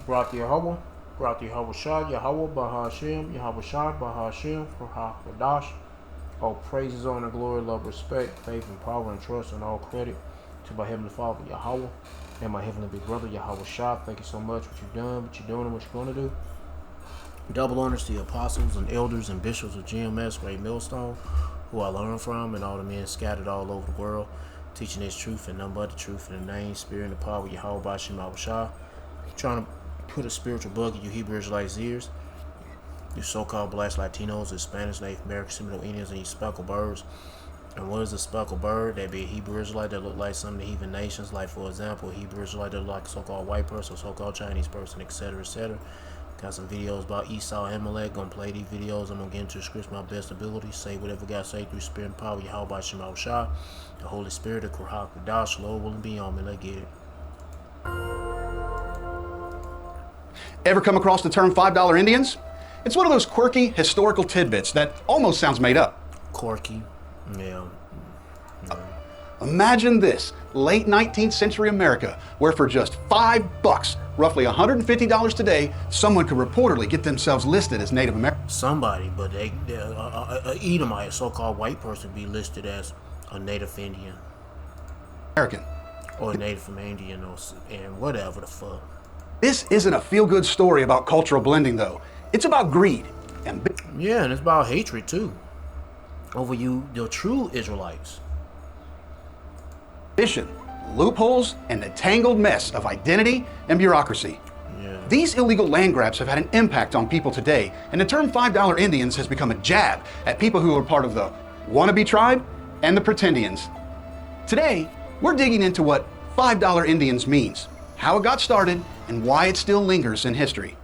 Barak Yahweh, Barak Yahweh Shah, Yahweh Bahashim, Yahweh Shah, Bahashim, for Haqadash. All praises, honor, glory, love, respect, faith, and power, and trust, and all credit to my Heavenly Father, Yahweh, and my Heavenly Big Brother, Yahweh Shah. Thank you so much for what you've done, what you're doing, and what you're going to do. Double honors to the apostles and elders and bishops of GMS, Great Millstone, who I learned from, and all the men scattered all over the world, teaching this truth and none but the truth in the name, spirit, and the power of Yahweh Bashim Yahweh Shah. Trying to put a spiritual bug in you Hebrew Israelites' ears. You so-called blacks, Latinos, Hispanics, Native Americans, Seminole Indians, and you speckled birds. And what is a speckled bird? That'd be a Hebrew Israelite that look like some of the heathen nations, like, for example, a Hebrew Israelite that look like a so-called white person, a so-called Chinese person, etc., etc. Got some videos about Esau and Amalek. Gonna play these videos. I'm gonna get into the scripts my best ability. Say whatever God say through spirit and power. Yahweh Bashim Yahweh Shah, the Holy Spirit, the Kurhak, the Dash, Lord will be on me. Let's get it. Ever come across the term $5 Indians? It's one of those quirky historical tidbits that almost sounds made up. Quirky, yeah. Imagine this, late 19th century America, where for just $5, roughly $150 today, someone could reportedly get themselves listed as Native American. Somebody, but a Edomite, a so-called white person, be listed as a Native Indian. Or a Native from Indian, or and whatever the fuck. This isn't a feel-good story about cultural blending, though. It's about greed. Yeah, and it's about hatred, too. Over you, the true Israelites. Ambition, loopholes, and the tangled mess of identity and bureaucracy. Yeah. These illegal land grabs have had an impact on people today, and the term $5 Indians has become a jab at people who are part of the wannabe tribe and the pretendians. Today, we're digging into what $5 Indians means, how it got started, and why it still lingers in history.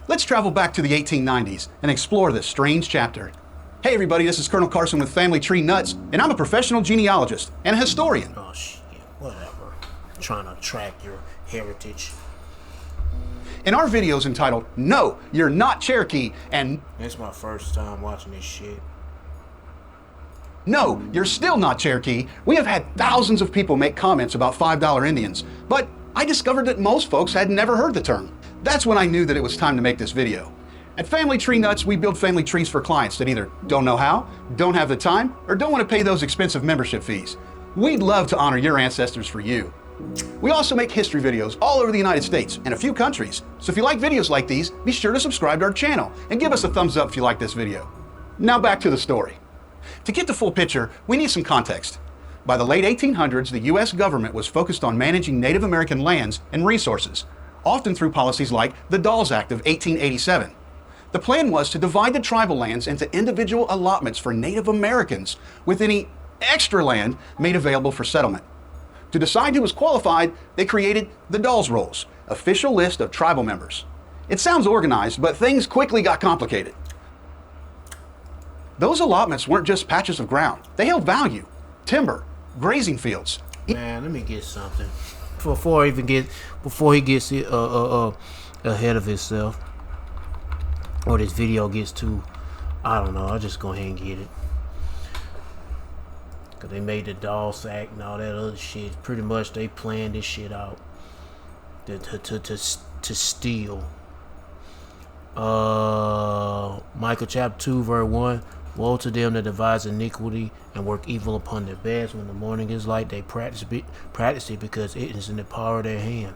Let's travel back to the 1890s and explore this strange chapter. Hey everybody, this is Colonel Carson with Family Tree Nuts, and I'm a professional genealogist and a historian. Oh shit, whatever. Trying to track your heritage. In our videos entitled, No, You're Not Cherokee, and It's my first time watching this shit. No, You're Still Not Cherokee, we have had thousands of people make comments about $5 Indians, but I discovered that most folks had never heard the term. That's when I knew that it was time to make this video. At Family Tree Nuts, we build family trees for clients that either don't know how, don't have the time, or don't want to pay those expensive membership fees. We'd love to honor your ancestors for you. We also make history videos all over the United States and a few countries. So if you like videos like these, be sure to subscribe to our channel and give us a thumbs up if you like this video. Now back to the story. To get the full picture, we need some context. By the late 1800s, the U.S. government was focused on managing Native American lands and resources, often through policies like the Dawes Act of 1887. The plan was to divide the tribal lands into individual allotments for Native Americans, with any extra land made available for settlement. To decide who was qualified, they created the Dawes Rolls, official list of tribal members. It sounds organized, but things quickly got complicated. Those allotments weren't just patches of ground. They held value, timber, grazing fields. Man, let me get something before he gets ahead of himself, or this video gets too, I don't know. I'll just go ahead and get it, cause they made the Dawes Act and all that other shit. Pretty much they planned this shit out to steal. Micah chapter 2 verse 1. Woe to them that devise iniquity and work evil upon their beds. When the morning is light, they practice it because it is in the power of their hand.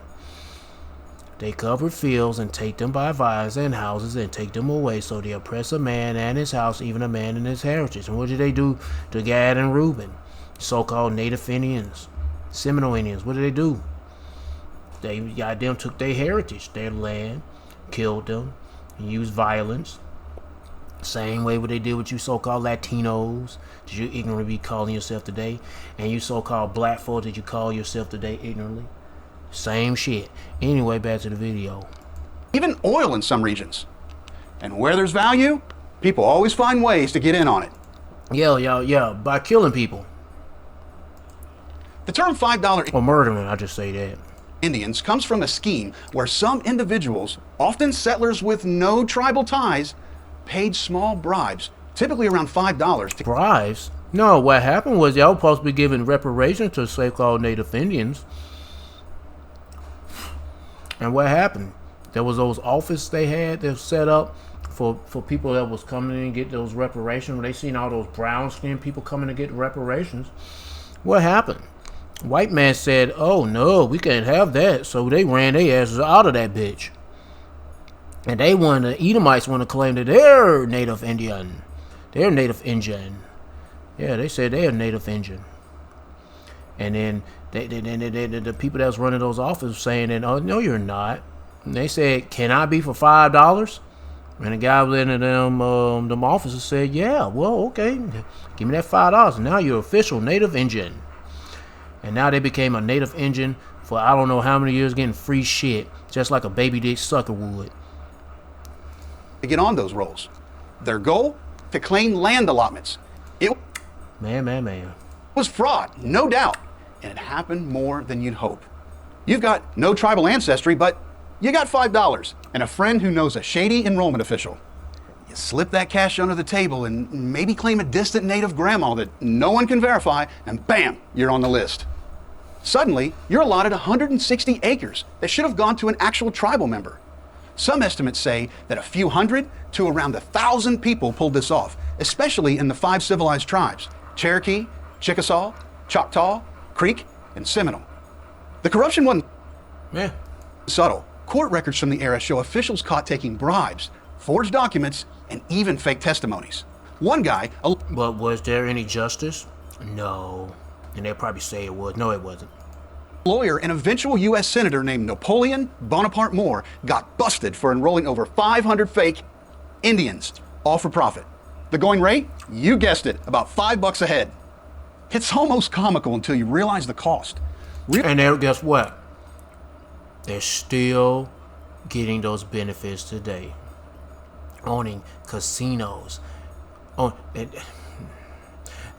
They cover fields and take them by vines and houses and take them away. So they oppress a man and his house, even a man and his heritage. And what did they do to Gad and Reuben, so-called Native Indians, Seminole Indians? What did they do? They got them, took their heritage, their land, killed them, and used violence. Same way what they did with you so-called Latinos that you ignorantly be calling yourself today, and you so-called black folks that you call yourself today ignorantly. Same shit. Anyway, back to the video. Even oil in some regions. And where there's value, people always find ways to get in on it. Yeah, by killing people. The term $5 or murdering, I just say that. Indians comes from a scheme where some individuals, often settlers with no tribal ties, paid small bribes, typically around $5 to... Bribes? No, what happened was y'all supposed to be giving reparations to so-called Native Indians. And what happened? There was those offices they had that set up for people that was coming in and get those reparations. When they seen all those brown skinned people coming to get reparations, what happened? White man said, oh no, we can't have that. So they ran their asses out of that bitch. And they wanted, the Edomites want to claim that they're native Indian. They're native Indian. Yeah, they said they're native Indian. And then the people that was running those offices saying that, oh no, you're not. And they said, can I be for $5? And the guy was in them officers said, yeah, well, okay, give me that $5. And now you're official native Indian. And now they became a native Indian for I don't know how many years, getting free shit, just like a baby dick sucker would. To get on those rolls. Their goal? To claim land allotments. It Man. was fraud, no doubt. And it happened more than you'd hope. You've got no tribal ancestry, but you got $5 and a friend who knows a shady enrollment official. You slip that cash under the table and maybe claim a distant native grandma that no one can verify, and bam, you're on the list. Suddenly, you're allotted 160 acres that should have gone to an actual tribal member. Some estimates say that a few hundred to around 1,000 people pulled this off, especially in the 5 civilized tribes: Cherokee, Chickasaw, Choctaw, Creek, and Seminole. The corruption wasn't subtle. Court records from the era show officials caught taking bribes, forged documents, and even fake testimonies. One guy... But was there any justice? No. And they'll probably say it was. No, it wasn't. Lawyer and eventual U.S. Senator named Napoleon Bonaparte Moore got busted for enrolling over 500 fake Indians, all for profit. The going rate? You guessed it, about $5 a head. It's almost comical until you realize the cost. And then guess what? They're still getting those benefits today. Owning casinos.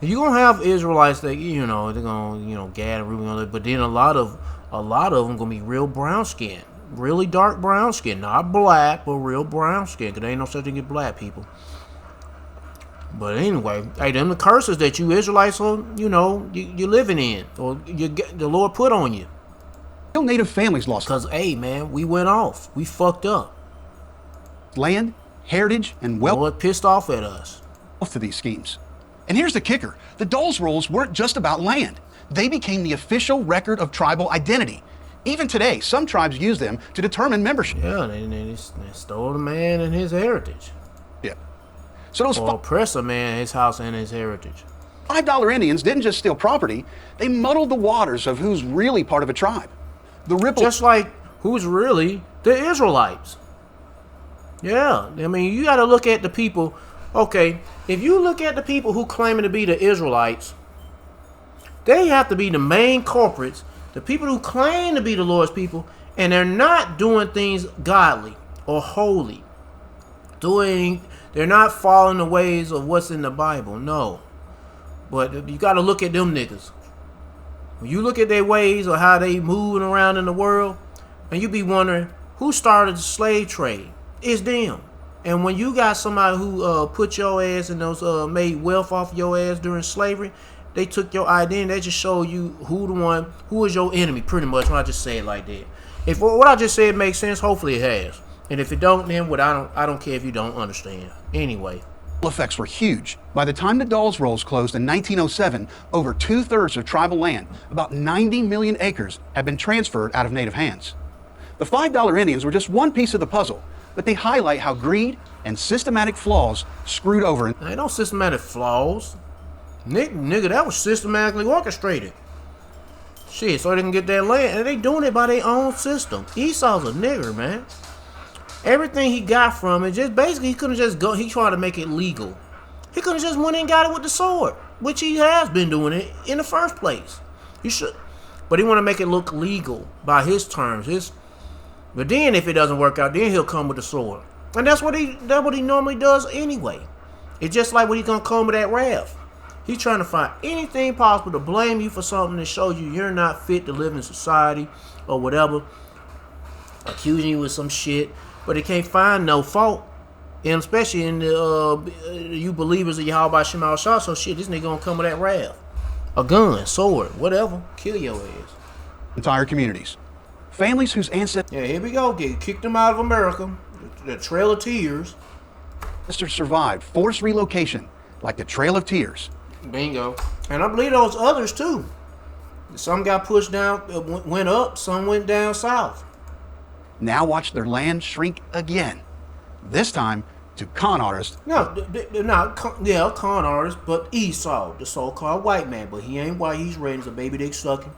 You're gonna have Israelites that they're gonna Gad and Reuben, but then a lot of them gonna be real brown skin, really dark brown skin, not black, but real brown skin. Cause there ain't no such thing as black people. But anyway, hey, them the curses that you Israelites are, you're living in, or the Lord put on you. Native families lost. Cause hey, man, we went off, we fucked up. Land, heritage, and wealth. Lord pissed off at us. To these schemes. And here's the kicker. The Dole's rolls weren't just about land. They became the official record of tribal identity. Even today, some tribes use them to determine membership. Yeah, they stole the man and his heritage. Yeah. So those oppress a man, his house, and his heritage. $5 Indians didn't just steal property. They muddled the waters of who's really part of a tribe. The ripple... Just like who's really the Israelites. Yeah, I mean, you got to look at the people... Okay, if you look at the people who claiming to be the Israelites, they have to be the main culprits, the people who claim to be the Lord's people, and they're not doing things godly or holy. They're not following the ways of what's in the Bible, no. But you got to look at them niggas. When you look at their ways or how they moving around in the world, and you be wondering, who started the slave trade? It's them. And when you got somebody who put your ass in those made wealth off your ass during slavery, they took your identity. They just show you who is your enemy, pretty much. When I just say it like that. If what I just said makes sense, hopefully it has. And if it don't, then I don't care if you don't understand. Anyway, effects were huge. By the time the Dawes Rolls closed in 1907, over 2/3 of tribal land, about 90 million acres, had been transferred out of native hands. The $5 Indians were just one piece of the puzzle, but they highlight how greed and systematic flaws screwed over. Ain't no systematic flaws. Nigga, that was systematically orchestrated. Shit, so they can get that land, and they doing it by their own system. Esau's a nigger, man. Everything he got from it, just basically, he couldn't just go. He tried to make it legal. He could have just went and got it with the sword, which he has been doing it in the first place. He should, but he want to make it look legal by his terms. But then if it doesn't work out, then he'll come with the sword. And that's what he normally does anyway. It's just like when he's gonna come with that wrath. He's trying to find anything possible to blame you for something that shows you you're not fit to live in society or whatever. Accusing you with some shit, but he can't find no fault. And especially in the you believers of Yahweh Shemal Shah, so shit, this nigga gonna come with that wrath. A gun, sword, whatever, kill your ass. Entire communities. families whose ancestors Yeah, here we go. Kicked them out of America. The Trail of Tears. survived forced relocation, like the Trail of Tears. Bingo. And I believe those others too. Some got pushed down, went up, some went down south. Now watch their land shrink again. This time to con artists. No, they're not, con artists, but Esau, the so-called white man. But he ain't white, he's red, he's a baby dick sucking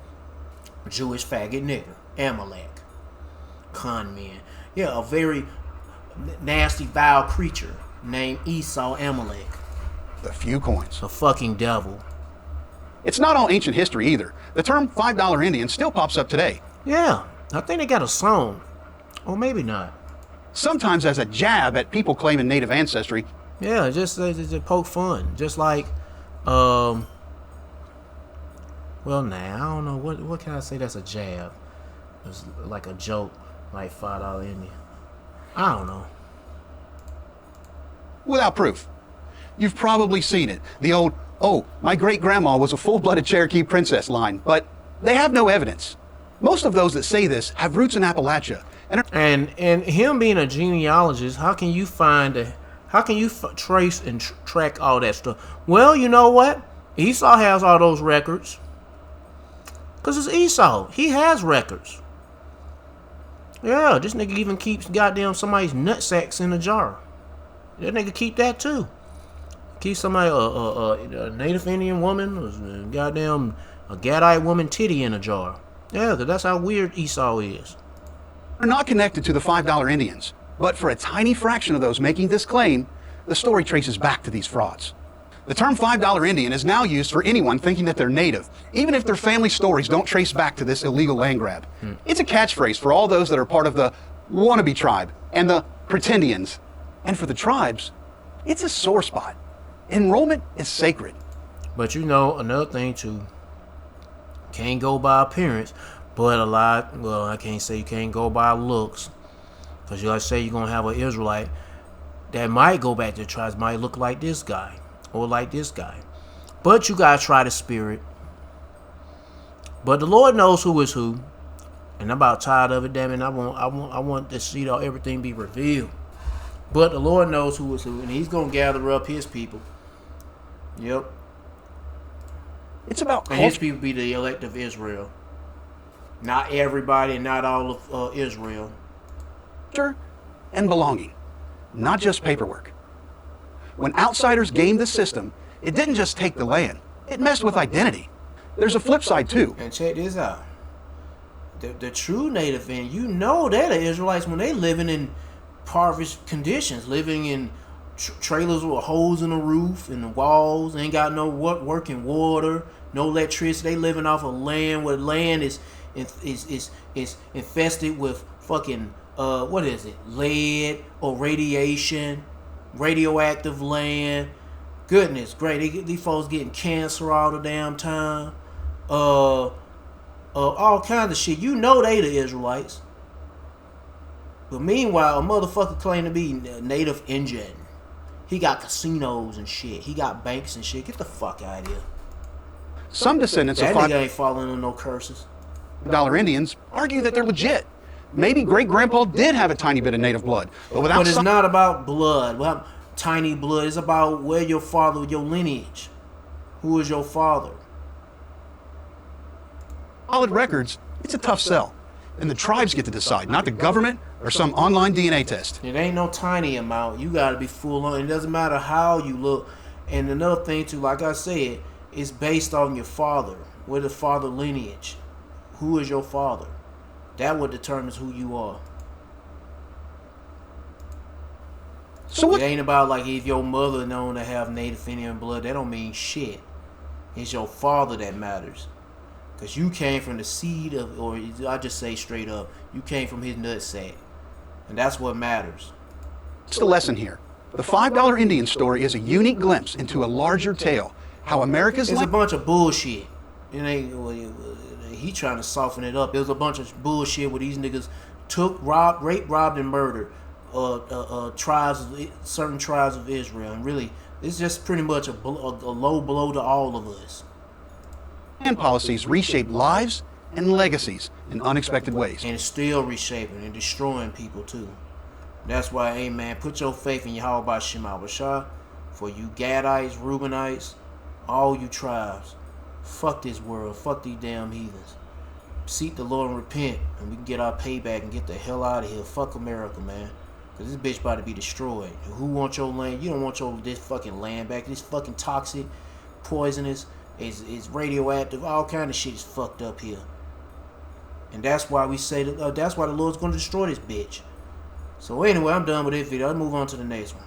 Jewish faggot nigger. Amalek. Con man. Yeah, a very nasty, vile creature named Esau Amalek. The few coins. The fucking devil. It's not all ancient history either. The term $5 Indian still pops up today. Yeah, I think they got a song. Or maybe not. Sometimes as a jab at people claiming native ancestry. Yeah, just poke fun. Just like, well, nah, I don't know. What can I say that's a jab? It's like a joke, like $5 Indian. I don't know. Without proof. You've probably seen it. The old, oh, my great-grandma was a full-blooded Cherokee princess line, but they have no evidence. Most of those that say this have roots in Appalachia. And him being a genealogist, how can you trace and track all that stuff? Well, you know what? Esau has all those records. Because it's Esau. He has records. Yeah, this nigga even keeps goddamn somebody's nutsacks in a jar. That nigga keep that too. Keep somebody, a Native Indian woman, goddamn a Gadite woman titty in a jar. Yeah, because that's how weird Esau is. Are not connected to the $5 Indians, but for a tiny fraction of those making this claim, the story traces back to these frauds. The term $5 Indian is now used for anyone thinking that they're native, even if their family stories don't trace back to this illegal land grab. It's a catchphrase for all those that are part of the wannabe tribe and the pretendians. And for the tribes, it's a sore spot. Enrollment is sacred. But you know, another thing too, can't go by appearance. But I can't say you can't go by looks. Because you like say you're going to have an Israelite that might go back to the tribes, might look like this guy or like this guy. But you got to try the spirit. But the Lord knows who is who. And I'm about tired of it, damn it. I want to see everything be revealed. But the Lord knows who is who. And he's going to gather up his people. Yep. It's about and his people be the elect of Israel. Not everybody and not all of Israel. And belonging, not just paperwork. When outsiders gamed the system, it didn't just take the land, it messed with identity. There's a flip side too. And check this out. The true native Indian, you know they're the Israelites when they living in impoverished conditions, living in trailers with holes in the roof and the walls, ain't got no working water, no electricity. They living off of land where land is infested with fucking lead or radiation, radioactive land. Goodness great, these folks getting cancer all the damn time. All kinds of shit. You know they the Israelites. But meanwhile, a motherfucker claim to be native Indian. He got casinos and shit. He got banks and shit. Get the fuck out of here. Some descendants that of nigga ain't falling on no curses. $5 Indians argue that they're legit. Maybe great-grandpa did have a tiny bit of native blood, but it's not about blood. Well, tiny blood. It's about where your father, your lineage. Who is your father? Solid records. It's a tough sell, and the tribes get to decide, not the government or some online DNA test. It ain't no tiny amount. You got to be full on. It doesn't matter how you look. And another thing too, like I said, it's based on your father. Where the father lineage. Who is your father? That what determines who you are. So what? It ain't about like if your mother known to have native Indian blood. That don't mean shit. It's your father that matters. Because you came from the seed of, or I just say straight up, you came from his nutsack. And that's what matters. What's the lesson here? The $5 Indian story is a unique glimpse into a larger tale. How America's It's a bunch of bullshit. It ain't, he trying to soften it up. It was a bunch of bullshit where these niggas took, raped, robbed, and murdered certain tribes of Israel. And really, it's just pretty much a low blow to all of us. And policies reshape lives and legacies in unexpected ways. And it's still reshaping and destroying people too. That's why, hey man, put your faith in Yahweh Shema Bashar. For you Gadites, Reubenites, all you tribes. Fuck this world. Fuck these damn heathens. Seek the Lord and repent, and we can get our payback and get the hell out of here. Fuck America, man. Because this bitch about to be destroyed. And who wants your land? You don't want this fucking land back. This fucking toxic, poisonous, is radioactive. All kind of shit is fucked up here. And that's why we say that, that's why the Lord's going to destroy this bitch. So anyway, I'm done with this video. Let's move on to the next one.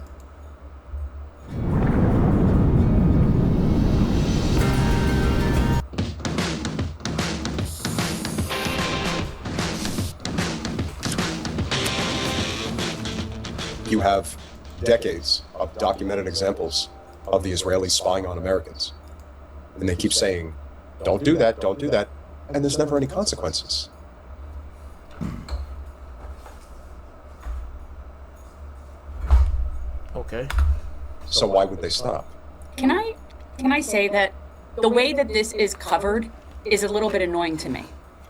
You have decades of documented examples of the Israelis spying on Americans. And they keep saying, don't do that, don't do that. And there's never any consequences. Okay. So why would they stop? Can I say that the way that this is covered is a little bit annoying to me.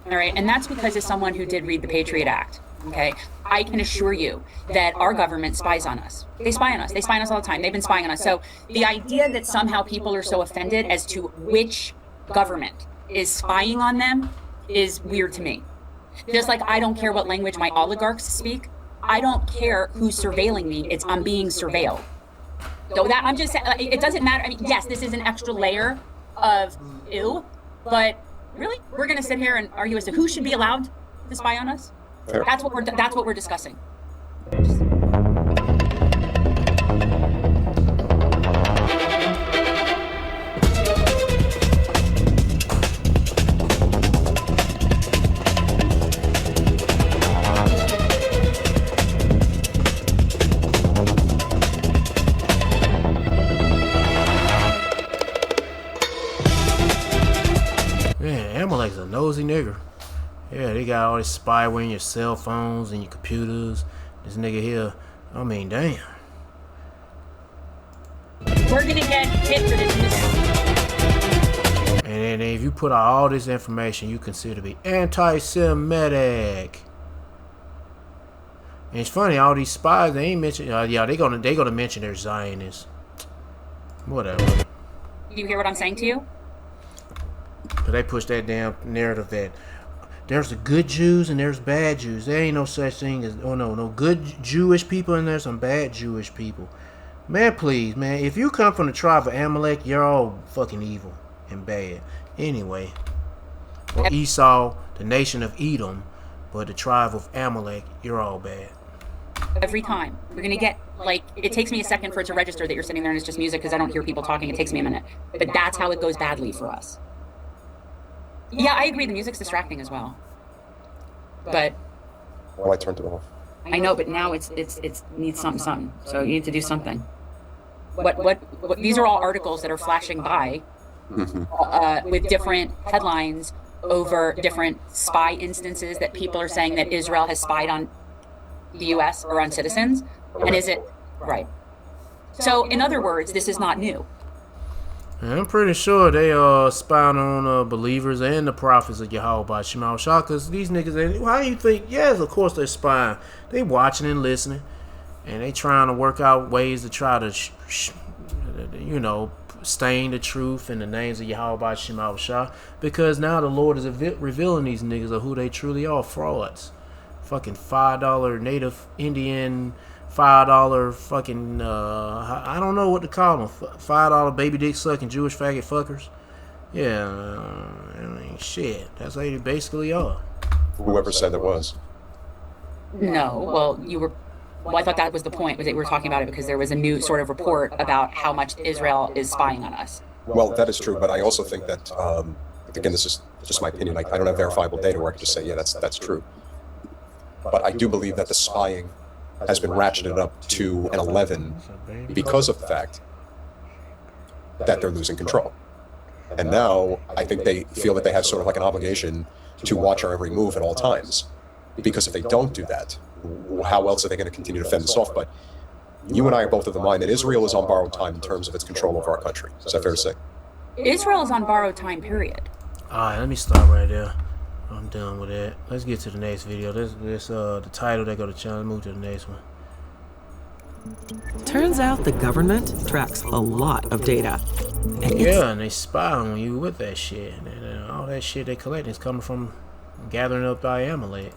All right. And that's because as someone who did read the Patriot Act, okay, I can assure you that our government spies on us. They spy on us. They spy on us all the time. They've been spying on us. So the idea that somehow people are so offended as to which government is spying on them is weird to me. Just like I don't care what language my oligarchs speak. I don't care who's surveilling me. It's I'm being surveilled. So that I'm just saying, it doesn't matter. I mean, yes, this is an extra layer of ew, but really, we're going to sit here and argue as to who should be allowed to spy on us. Fair. That's what we're discussing. Man, Amalek's a nosy nigger. Yeah, they got all this spyware in your cell phones and your computers. This nigga here, I mean, damn. We're gonna get hit for this mistake. And then if you put out all this information you consider to be anti-Semitic. And it's funny, all these spies, they ain't mention, yeah, they gonna mention they're Zionists. Whatever. You hear what I'm saying to you? But they push that damn narrative that there's the good Jews and there's bad Jews. There ain't no such thing as, oh no good Jewish people and there's some bad Jewish people. Man, please, man, if you come from the tribe of Amalek, you're all fucking evil and bad. Anyway, or Esau, the nation of Edom, but the tribe of Amalek, you're all bad. Every time. We're gonna get, like, it takes me a second for it to register that you're sitting there and it's just music because I don't hear people talking. It takes me a minute. But that's how it goes badly for us. Yeah, I agree. The music's distracting as well. But Well, I turned it off. I know, but now it's needs something. So you need to do something. What these are all articles that are flashing by with different headlines over different spy instances that people are saying that Israel has spied on the U.S. or on citizens. And is it right? So in other words, this is not new. I'm pretty sure they spying on believers and the prophets of Yahweh by Shema Shah, because these niggas, how do you think? Yes, of course they're spying. They watching and listening, and they trying to work out ways to try to, stain the truth in the names of Yahweh by Shema Shah, because now the Lord is revealing these niggas of who they truly are, frauds. Fucking $5 native Indian, $5 fucking, I don't know what to call them, $5 baby dick sucking Jewish faggot fuckers. Yeah, I mean, shit, that's how they basically are. Whoever said it was. No, well, I thought that was the point, was that we were talking about it because there was a new sort of report about how much Israel is spying on us. Well, that is true, but I also think that, again, this is just my opinion. I don't have verifiable data where I can just say, yeah, that's true. But I do believe that the spying has been ratcheted up to an 11 because of the fact that they're losing control. And now I think they feel that they have sort of like an obligation to watch our every move at all times. Because if they don't do that, how else are they going to continue to fend this off? But you and I are both of the mind that Israel is on borrowed time in terms of its control over our country. Is that fair to say? Israel is on borrowed time, period. Alright, let me stop right there. I'm done with that. Let's get to the next video. This the title. They go to channel. Move to the next one. Turns out the government tracks a lot of data. And and they spy on you with that shit. And all that shit they collect is coming from gathering up by Amalek.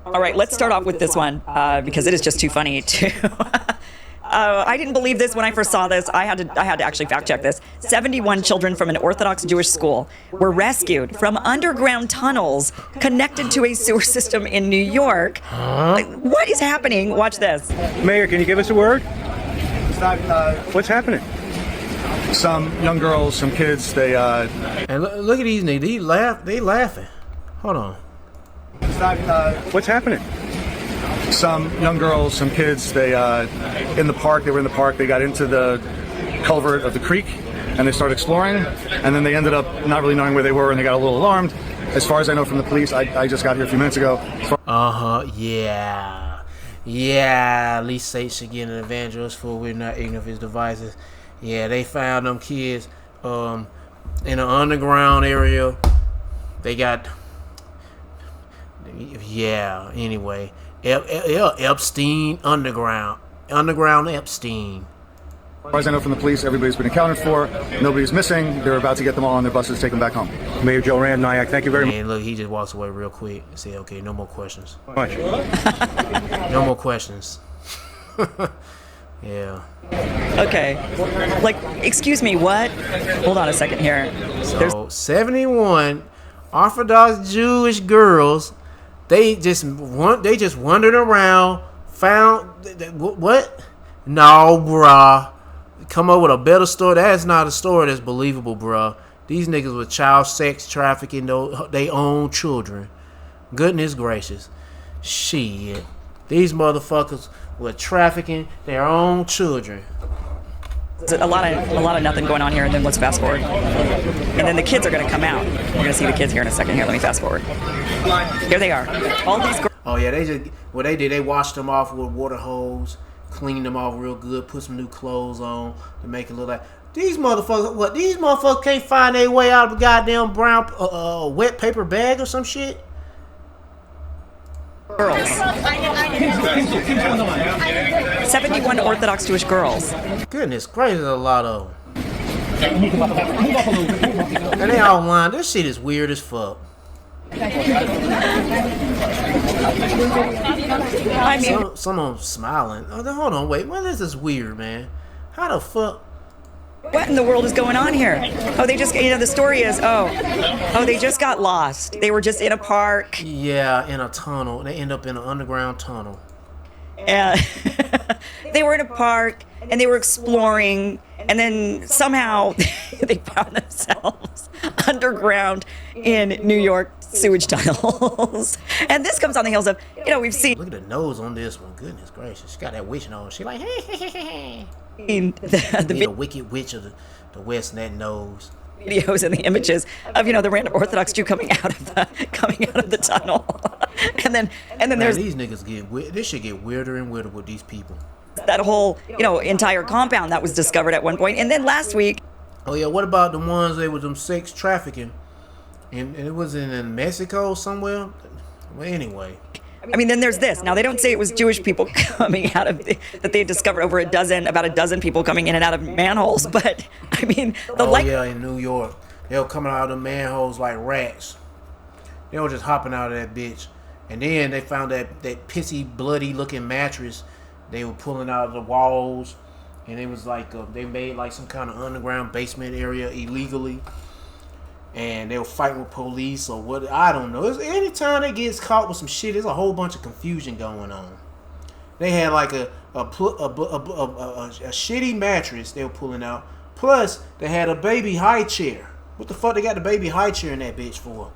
All right, let's start off with this one because it is just too funny to. I didn't believe this when I first saw this. I had to actually fact check this. 71 children from an Orthodox Jewish school were rescued from underground tunnels connected to a sewer system in New York. Like, what is happening? Watch this. Mayor, can you give us a word? What's happening? Some young girls, some kids, they And look at these niggas. They laughing. Hold on. What's happening? some young girls, some kids, they in the park, they were in the park, they got into the culvert of the creek and they started exploring, and then they ended up not really knowing where they were and they got a little alarmed. As far as I know from the police, I just got here a few minutes ago. Yeah, at least Satan should get an evangelist for we're not ignorant of his devices. Yeah, they found them kids in an underground area. They got, anyway, Epstein, underground Epstein. As far as I know from the police, everybody's been accounted for. Nobody's missing. They're about to get them all on their buses, take them back home. Mayor Joe Rand Nyack, thank you very much. And look, he just walks away real quick and say, okay, no more questions. Much. No more questions. Yeah. Okay. Like, excuse me, what? Hold on a second here. So 71 Orthodox Jewish girls, they just wandered around, found what? No, bruh. Come up with a better story. That's not a story that's believable, bruh. These niggas were child sex trafficking their own children. Goodness gracious. Shit. These motherfuckers were trafficking their own children. There's a lot of nothing going on here, and then let's fast forward. And then the kids are going to come out. We're going to see the kids here in a second. Here, let me fast forward. Here they are. All these girls. Oh yeah, they washed them off with a water hose, cleaned them off real good, put some new clothes on to make it look like these motherfuckers. What, these motherfuckers can't find their way out of a goddamn brown wet paper bag or some shit? Girls. 71 Orthodox Jewish girls. Goodness gracious, a lot of them. And they all lying. This shit is weird as fuck. I mean, some of them smiling. Oh, hold on, wait. Well, this is weird, man. How the fuck? what in the world is going on here? Oh, they just, the story is, they just got lost. They were just in a park. Yeah, in a tunnel. They end up in an underground tunnel. And they were in a park and they were exploring, and then somehow they found themselves underground in New York sewage tunnels. And this comes on the heels of, we've seen. Look at the nose on this one. Goodness gracious. She got that witch nose. She like, hey. The wicked witch of the West, and that nose. Videos and the images of the random Orthodox Jew coming out of the tunnel, and then there's these niggas get weird. This should get weirder and weirder with these people. That whole entire compound that was discovered at one point, and then last week. Oh yeah, what about the ones they was them sex trafficking, and it was in Mexico somewhere. Well, anyway. I mean, then there's this. Now, they don't say it was Jewish people coming out of that they had discovered about a dozen people coming in and out of manholes. But, I mean, in New York. They were coming out of the manholes like rats. They were just hopping out of that bitch. And then they found that pissy, bloody-looking mattress they were pulling out of the walls. And it was like, they made like some kind of underground basement area illegally. And they were fighting with police or what, I don't know. Anytime they get caught with some shit, there's a whole bunch of confusion going on. They had like a shitty mattress they were pulling out. Plus, they had a baby high chair. What the fuck they got the baby high chair in that bitch for?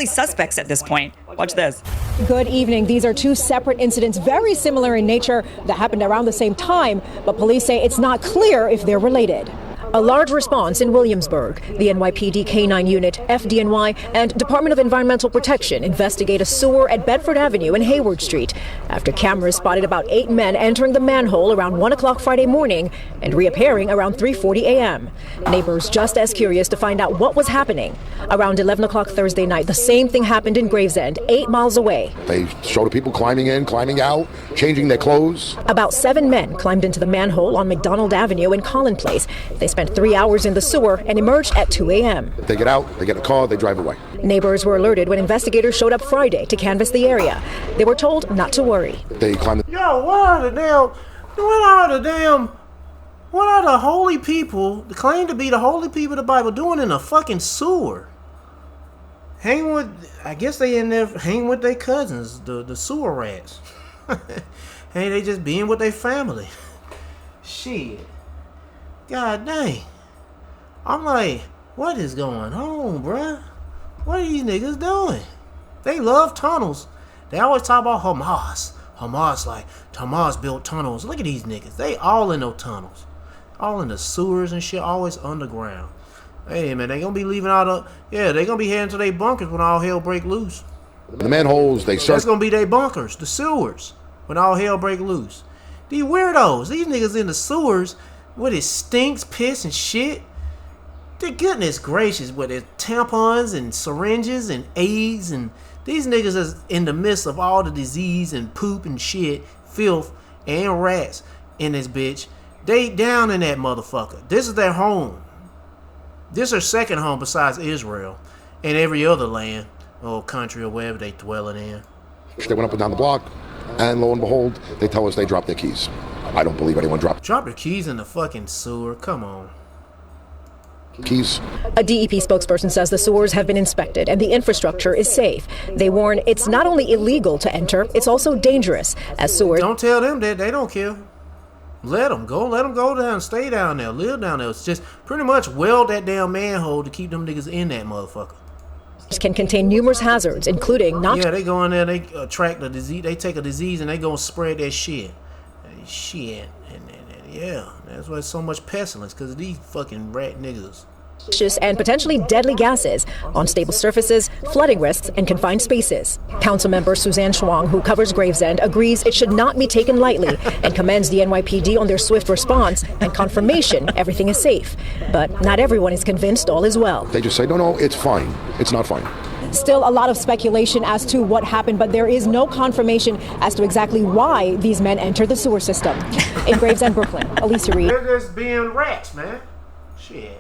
Suspects at this point. Watch this. Good evening. These are two separate incidents, very similar in nature, that happened around the same time, but police say it's not clear if they're related. A large response in Williamsburg. The NYPD K-9 unit, FDNY, and Department of Environmental Protection investigate a sewer at Bedford Avenue and Hayward Street after cameras spotted about 8 men entering the manhole around 1 o'clock Friday morning and reappearing around 3:40 a.m. Neighbors just as curious to find out what was happening. Around 11 o'clock Thursday night, the same thing happened in Gravesend, 8 miles away. They showed the people climbing in, climbing out, changing their clothes. About 7 men climbed into the manhole on McDonald Avenue in Collin Place. They spent 3 hours in the sewer and emerged at 2 a.m. They get out, they get in a car, they drive away. Neighbors were alerted when investigators showed up Friday to canvass the area. They were told not to worry. They climbed. Yo, what are the holy people, that claim to be the holy people of the Bible, doing in a fucking sewer? Hanging with, I guess they in there hanging with their cousins, the sewer rats. Hey, they just being with their family. Shit. God dang. I'm like, what is going on, bruh? What are these niggas doing? They love tunnels. They always talk about Hamas. Hamas built tunnels. Look at these niggas. They all in those tunnels. All in the sewers and shit, always underground. Hey, man, they gonna be leaving out of... Yeah, they gonna be heading to their bunkers when all hell break loose. The manholes, they search. That's gonna be their bunkers, the sewers, when all hell break loose. These weirdos, these niggas in the sewers, with it stinks, piss, and shit. The goodness gracious, with their tampons and syringes and AIDS, and these niggas is in the midst of all the disease and poop and shit, filth, and rats in this bitch. They down in that motherfucker. This is their home. This is their second home besides Israel and every other land or country or wherever they dwelling in. They went up and down the block, and lo and behold, they tell us they dropped their keys. I don't believe anyone dropped their keys in the fucking sewer. Come on. Keys. A DEP spokesperson says the sewers have been inspected and the infrastructure is safe. They warn it's not only illegal to enter, it's also dangerous, as sewers... Don't tell them that. They don't care. Let them go down, stay down there, live down there. It's just pretty much weld that damn manhole to keep them niggas in that motherfucker. Can contain numerous hazards, including not... Yeah, they go in there, they attract the disease, they take a disease and they go spread that shit. Yeah, that's why it's so much pestilence, because of these fucking rat niggas. And potentially deadly gases on stable surfaces, flooding risks, and confined spaces. Councilmember Suzanne Schwang, who covers Gravesend, agrees it should not be taken lightly and commends the NYPD on their swift response and confirmation everything is safe. But not everyone is convinced all is well. They just say, no, it's fine. It's not fine. Still a lot of speculation as to what happened, but there is no confirmation as to exactly why these men entered the sewer system. In Gravesend, Brooklyn, Alicia Reed. They're just being rats, man. Shit.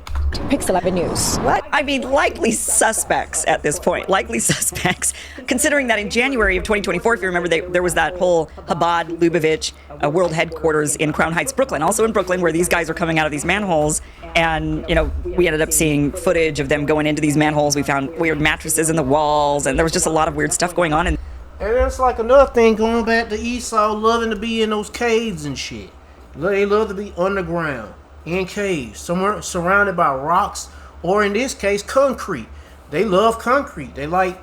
Pix 11 News. What? I mean, likely suspects at this point. Likely suspects, considering that in January of 2024, if you remember, there was that whole Chabad Lubavitch world headquarters in Crown Heights, Brooklyn, also in Brooklyn, where these guys are coming out of these manholes. And, you know, we ended up seeing footage of them going into these manholes. We found weird mattresses in the walls, and there was just a lot of weird stuff going on. And it's like another thing going back to Esau loving to be in those caves and shit. They love to be underground. In caves, somewhere surrounded by rocks, or in this case, concrete. They love concrete. They like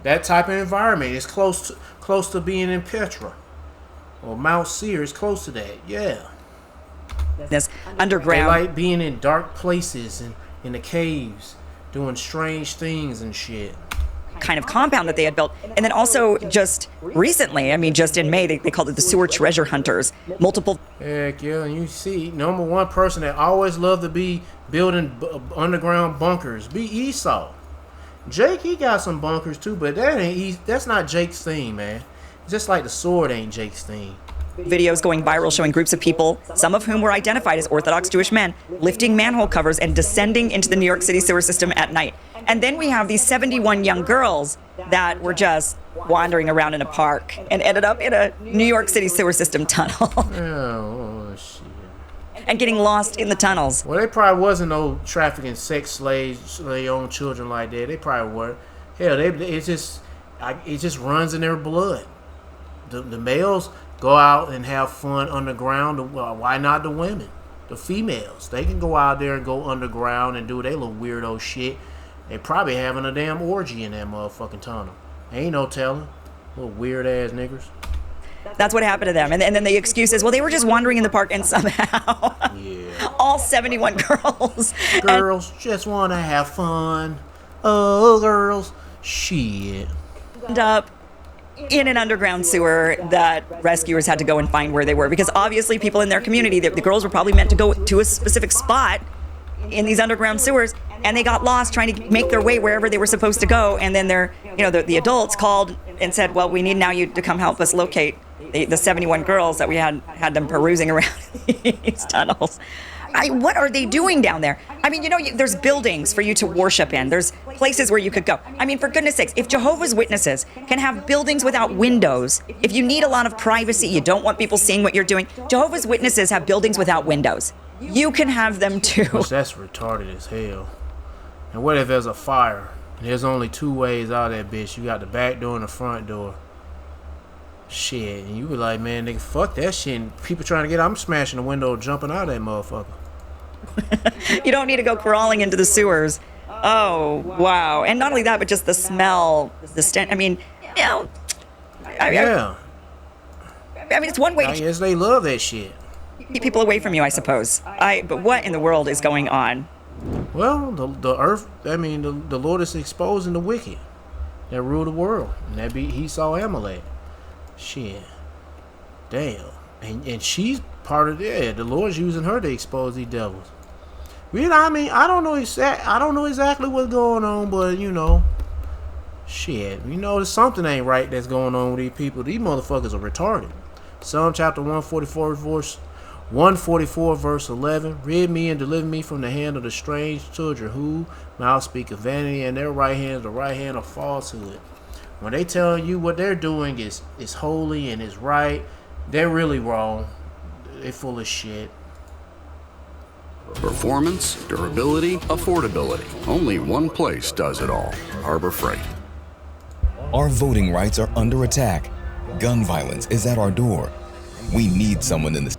that type of environment. It's close to being in Petra or Mount Seir. It's close to that. Yeah. This underground. They like being in dark places and in the caves, doing strange things and shit. Kind of compound that they had built. And then also just recently, I mean, just in May, they called it the sewer treasure hunters. Multiple. Heck yeah, and you see, number one person that always loved to be building underground bunkers be Esau. Jake, he got some bunkers too, but that's not Jake's thing, man. Just like the sword ain't Jake's thing. Videos going viral showing groups of people, some of whom were identified as Orthodox Jewish men, lifting manhole covers and descending into the New York City sewer system at night. And then we have these 71 young girls that were just wandering around in a park and ended up in a New York City sewer system tunnel. Oh, shit. And getting lost in the tunnels. Well, they probably wasn't no trafficking sex slaves, their own children like that. They probably were. Hell, it just runs in their blood. The males go out and have fun underground. Why not the women? The females. They can go out there and go underground and do their little weirdo shit. They probably having a damn orgy in that motherfucking tunnel. Ain't no telling. Little weird ass niggers. That's what happened to them. And then the excuse is, well, they were just wandering in the park, and somehow all 71 girls. Girls just want to have fun. Oh, girls. Shit. End up in an underground sewer that rescuers had to go and find where they were, because obviously people in their community, the girls were probably meant to go to a specific spot in these underground sewers, and they got lost trying to make their way wherever they were supposed to go. And then the adults called and said, well, we need now you to come help us locate the 71 girls that we had them perusing around these tunnels. What are they doing down there? I mean, there's buildings for you to worship in. There's places where you could go. I mean, for goodness sakes, if Jehovah's Witnesses can have buildings without windows, if you need a lot of privacy, you don't want people seeing what you're doing, Jehovah's Witnesses have buildings without windows. You can have them too. That's retarded as hell. And what if there's a fire? And there's only 2 ways out of that bitch. You got the back door and the front door. Shit. And you be like, man, nigga, fuck that shit. And people trying to get out, I'm smashing the window, jumping out of that motherfucker. You don't need to go crawling into the sewers. Oh, wow. And not only that, but just the smell, the stench. I mean, I mean, it's one way I guess they love that shit. Keep people away from you, I suppose. But what in the world is going on? Well, the earth, I mean, the Lord is exposing the wicked that rule the world. And that be Esau, Amalek. Shit. Damn. And she's part of it. The Lord's using her to expose these devils. I mean, I don't know exactly what's going on, but shit, there's something ain't right that's going on with these people. These motherfuckers are retarded. Psalm chapter 144 verse 11. Rid me and deliver me from the hand of the strange children, who mouth speak of vanity, and their right hand is the right hand of falsehood. When they tell you what they're doing is holy and is right, they're really wrong. They're full of shit. Performance, durability, affordability. Only one place does it all. Harbor Freight. Our voting rights are under attack. Gun violence is at our door. We need someone in the...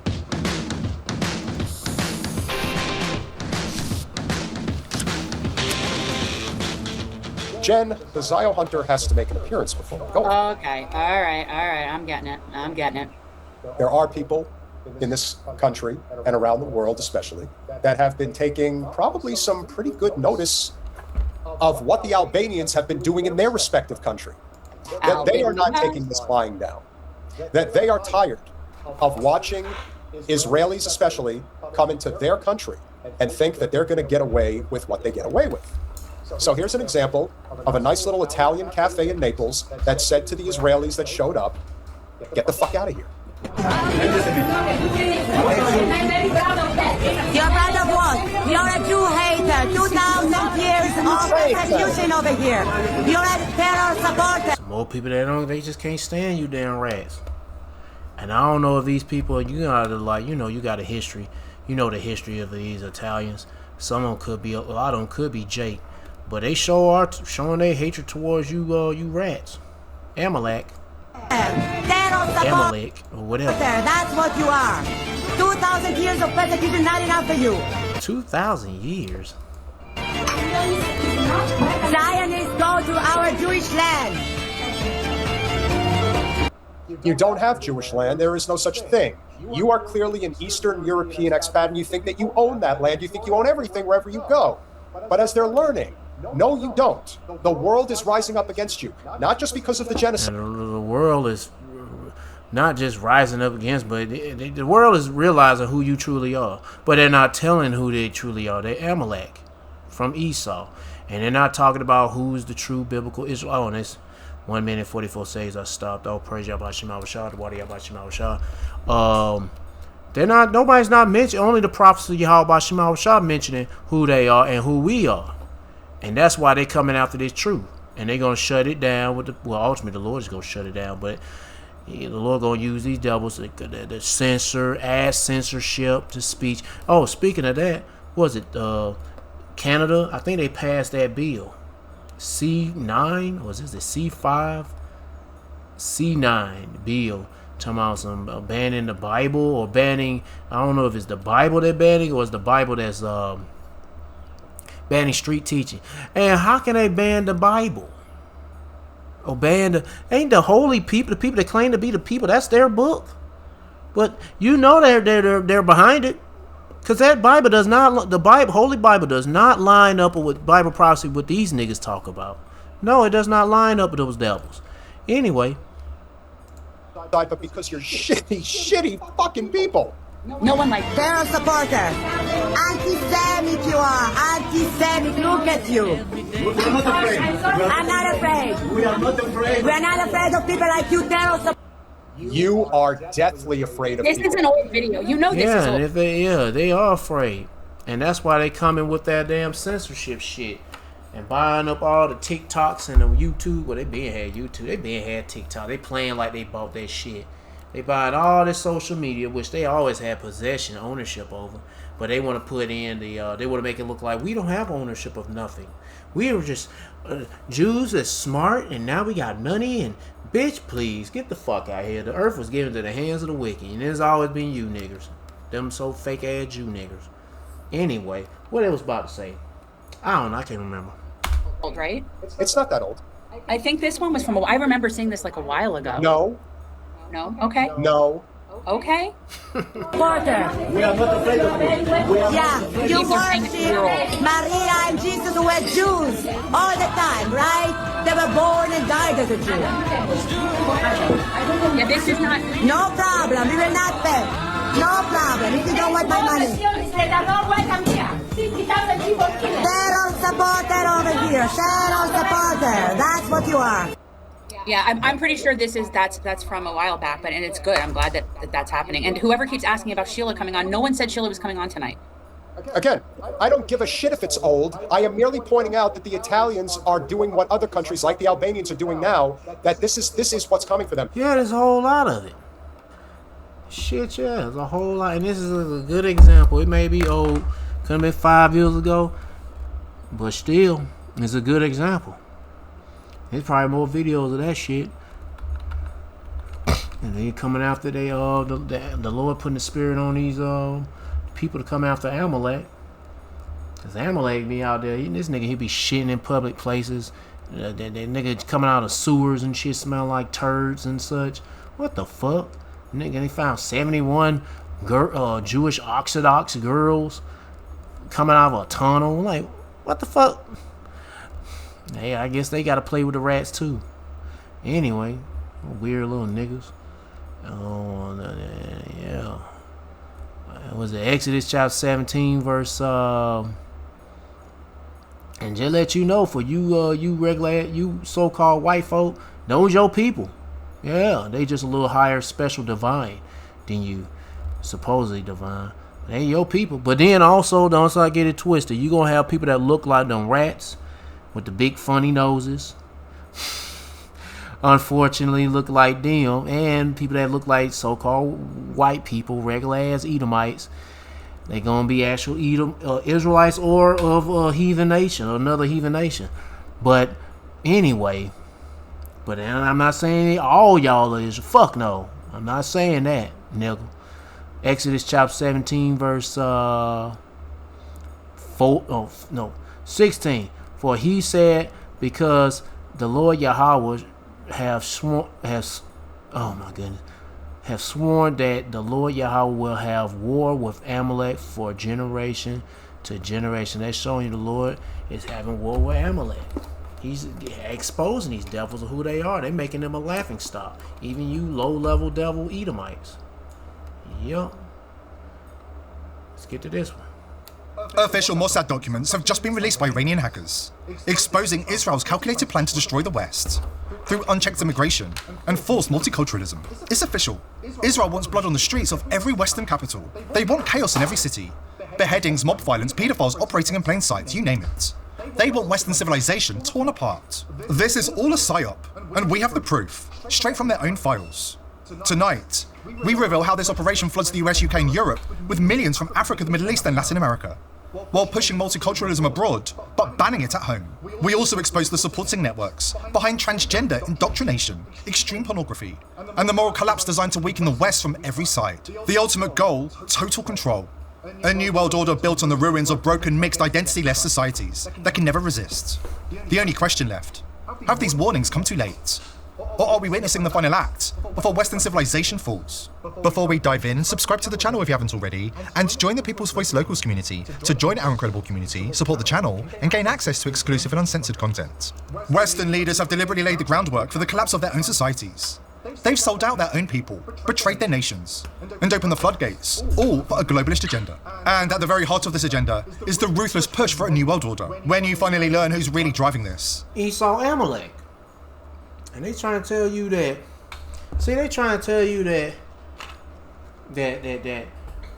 Jen, the Zio Hunter has to make an appearance before we go. Okay. All right. I'm getting it. There are people in this country and around the world especially that have been taking probably some pretty good notice of what the Albanians have been doing in their respective country. That they are not taking this lying down. That they are tired of watching Israelis especially come into their country and think that they're going to get away with what they get away with. So here's an example of a nice little Italian cafe in Naples that said to the Israelis that showed up, get the fuck out of here. Your brother was. You're a Jew hater. 2,000 years of persecution over here. You're a terror supporter. Some more people they just can't stand you damn rats. And I don't know if these people, you got a history. You know the history of these Italians. Some of them could be, a lot of them could be Jake. But they showing their hatred towards you rats. Amalek. Amalek, or whatever. That's what you are. 2,000 years of persecution, not enough for you. 2,000 years? Zionists go to our Jewish land. You don't have Jewish land. There is no such thing. You are clearly an Eastern European expat, and you think that you own that land. You think you own everything wherever you go. But as they're learning, no, you don't. The world is rising up against you, not just because of the genocide. And the world is not just rising up against, but the world is realizing who you truly are. But they're not telling who they truly are. They're Amalek from Esau. And they're not talking about who's the true biblical Israel. Oh, and it's 1 minute 44 seconds. I stopped. Oh, praise Yahweh Shema Shah. The water Yahweh Shema Shah. Nobody's not mentioning, only the prophets of Yahweh Shema Shah mentioning who they are and who we are. And that's why they're coming after this truth. And they're going to shut it down with ultimately the Lord is going to shut it down. But the Lord going to use these devils to add censorship to speech. Oh, speaking of that, was it Canada? I think they passed that bill. C9, or is this the C5? C9 bill. Talking about some banning the Bible or banning, I don't know if it's the Bible they're banning or it's the Bible that's banning street teaching. And how can they ban the Bible? obeying ain't the holy people, the people that claim to be the people, that's their book. But you know they're behind it. Because that Bible does not, the Bible, Holy Bible does not line up with Bible prophecy what these niggas talk about. No, it does not line up with those devils. Anyway. But because you're shitty fucking people. No one like terror supporter. Anti-Semitic you are. Anti-Semitic. Look at you. I'm not afraid. We are not afraid. We're not afraid of people like you, terror supporters. You are deathly afraid of this people. is an old video. You know this is old. They are afraid. And that's why they coming with that damn censorship shit. And buying up all the TikToks and the YouTube. Well, they been had YouTube. They been had TikTok. They playing like they bought that shit. They buying all this social media, which they always had possession, ownership over. But they want to put in they want to make it look like we don't have ownership of nothing. We were just Jews that's smart, and now we got money. And bitch, please get the fuck out here. The earth was given to the hands of the wicked, and it's always been you niggers, them so fake ass Jew niggers. Anyway, what I was about to say, I don't know. I can't remember. Old, right? It's not that old. I think this one was from. I remember seeing this like a while ago. No. No. Okay. No. Okay. Porter. We are not afraid of you. Yeah, you worship Maria and Jesus who were Jews all the time, right? They were born and died as a Jew. Yeah, this is not. No problem. We will not pay. No problem. If you don't want my money. Terror supporter over here. Terror supporter. That's what you are. Yeah, I'm pretty sure that's from a while back, and it's good. I'm glad that that's happening. And whoever keeps asking about Sheila coming on, no one said Sheila was coming on tonight. Again, I don't give a shit if it's old. I am merely pointing out that the Italians are doing what other countries, like the Albanians, are doing now. That this is what's coming for them. Yeah, there's a whole lot of it. Shit, yeah, there's a whole lot, and this is a good example. It may be old, could have been 5 years ago, but still, it's a good example. There's probably more videos of that shit. And they coming after the Lord putting the spirit on these people to come after Amalek. Cause Amalek be out there. This nigga, he be shitting in public places. That nigga coming out of sewers and shit, smell like turds and such. What the fuck? Nigga, they found 71 Jewish Orthodox girls coming out of a tunnel. Like, what the fuck? Hey, I guess they gotta play with the rats too. Anyway, weird little niggas. Oh, yeah. Was it Exodus chapter 17 verse and just let you know, for you regular, you so-called white folk, those your people. Yeah, they just a little higher special divine than you, supposedly divine. They your people. But then also, don't get it twisted. You gonna have people that look like them rats with the big funny noses. Unfortunately, look like them, and people that look like so-called white people, regular ass Edomites. They gonna be actual Israelites or of a heathen nation, or another heathen nation. But anyway, but I'm not saying all y'all is. Fuck no, I'm not saying that, nigga. Exodus chapter 17 verse 16. For he said, because the Lord Yahweh have sworn that the Lord Yahweh will have war with Amalek for generation to generation. That's showing you the Lord is having war with Amalek. He's exposing these devils of who they are. They're making them a laughing stock. Even you low-level devil Edomites. Yup. Let's get to this one. Official Mossad documents have just been released by Iranian hackers, exposing Israel's calculated plan to destroy the West through unchecked immigration and forced multiculturalism. It's official. Israel wants blood on the streets of every Western capital. They want chaos in every city. Beheadings, mob violence, pedophiles operating in plain sight, you name it. They want Western civilization torn apart. This is all a psyop, and we have the proof, straight from their own files. Tonight, we reveal how this operation floods the US, UK, and Europe with millions from Africa, the Middle East, and Latin America, while pushing multiculturalism abroad, but banning it at home. We also expose the supporting networks behind transgender indoctrination, extreme pornography, and the moral collapse designed to weaken the West from every side. The ultimate goal, total control. A new world order built on the ruins of broken, mixed, identity-less societies that can never resist. The only question left, Have these warnings come too late? Or are we witnessing the final act before Western civilization falls? Before we dive in, subscribe to the channel if you haven't already, and join the People's Voice Locals community to join our incredible community, support the channel, and gain access to exclusive and uncensored content. Western leaders have deliberately laid the groundwork for the collapse of their own societies. They've sold out their own people, betrayed their nations, and opened the floodgates, all for a globalist agenda. And at the very heart of this agenda is the ruthless push for a new world order. When you finally learn who's really driving this. Esau Amalek. And they trying to tell you that. See, they trying to tell you that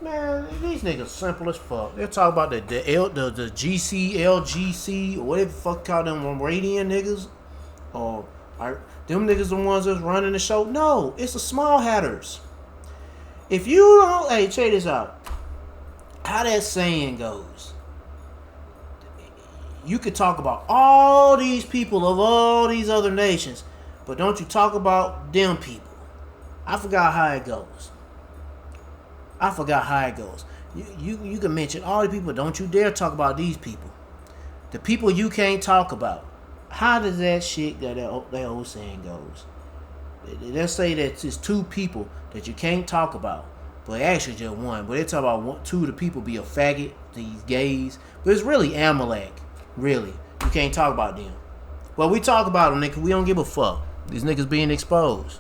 man, these niggas simple as fuck. They'll talk about the GC, LGC, or whatever the fuck call them Radian niggas. Or them niggas the ones that's running the show. No, it's the small hatters. If you don't, hey, check this out. How that saying goes. You could talk about all these people of all these other nations, but don't you talk about them people. I forgot how it goes. You can mention all the people, don't you dare talk about these people. The people you can't talk about. How does that shit, that old saying goes? Let's say that it's two people that you can't talk about, but actually just one. But they talk about two of the people be a faggot, these gays. But it's really Amalek. Really. You can't talk about them. Well, we talk about them, nigga. We don't give a fuck. These niggas being exposed.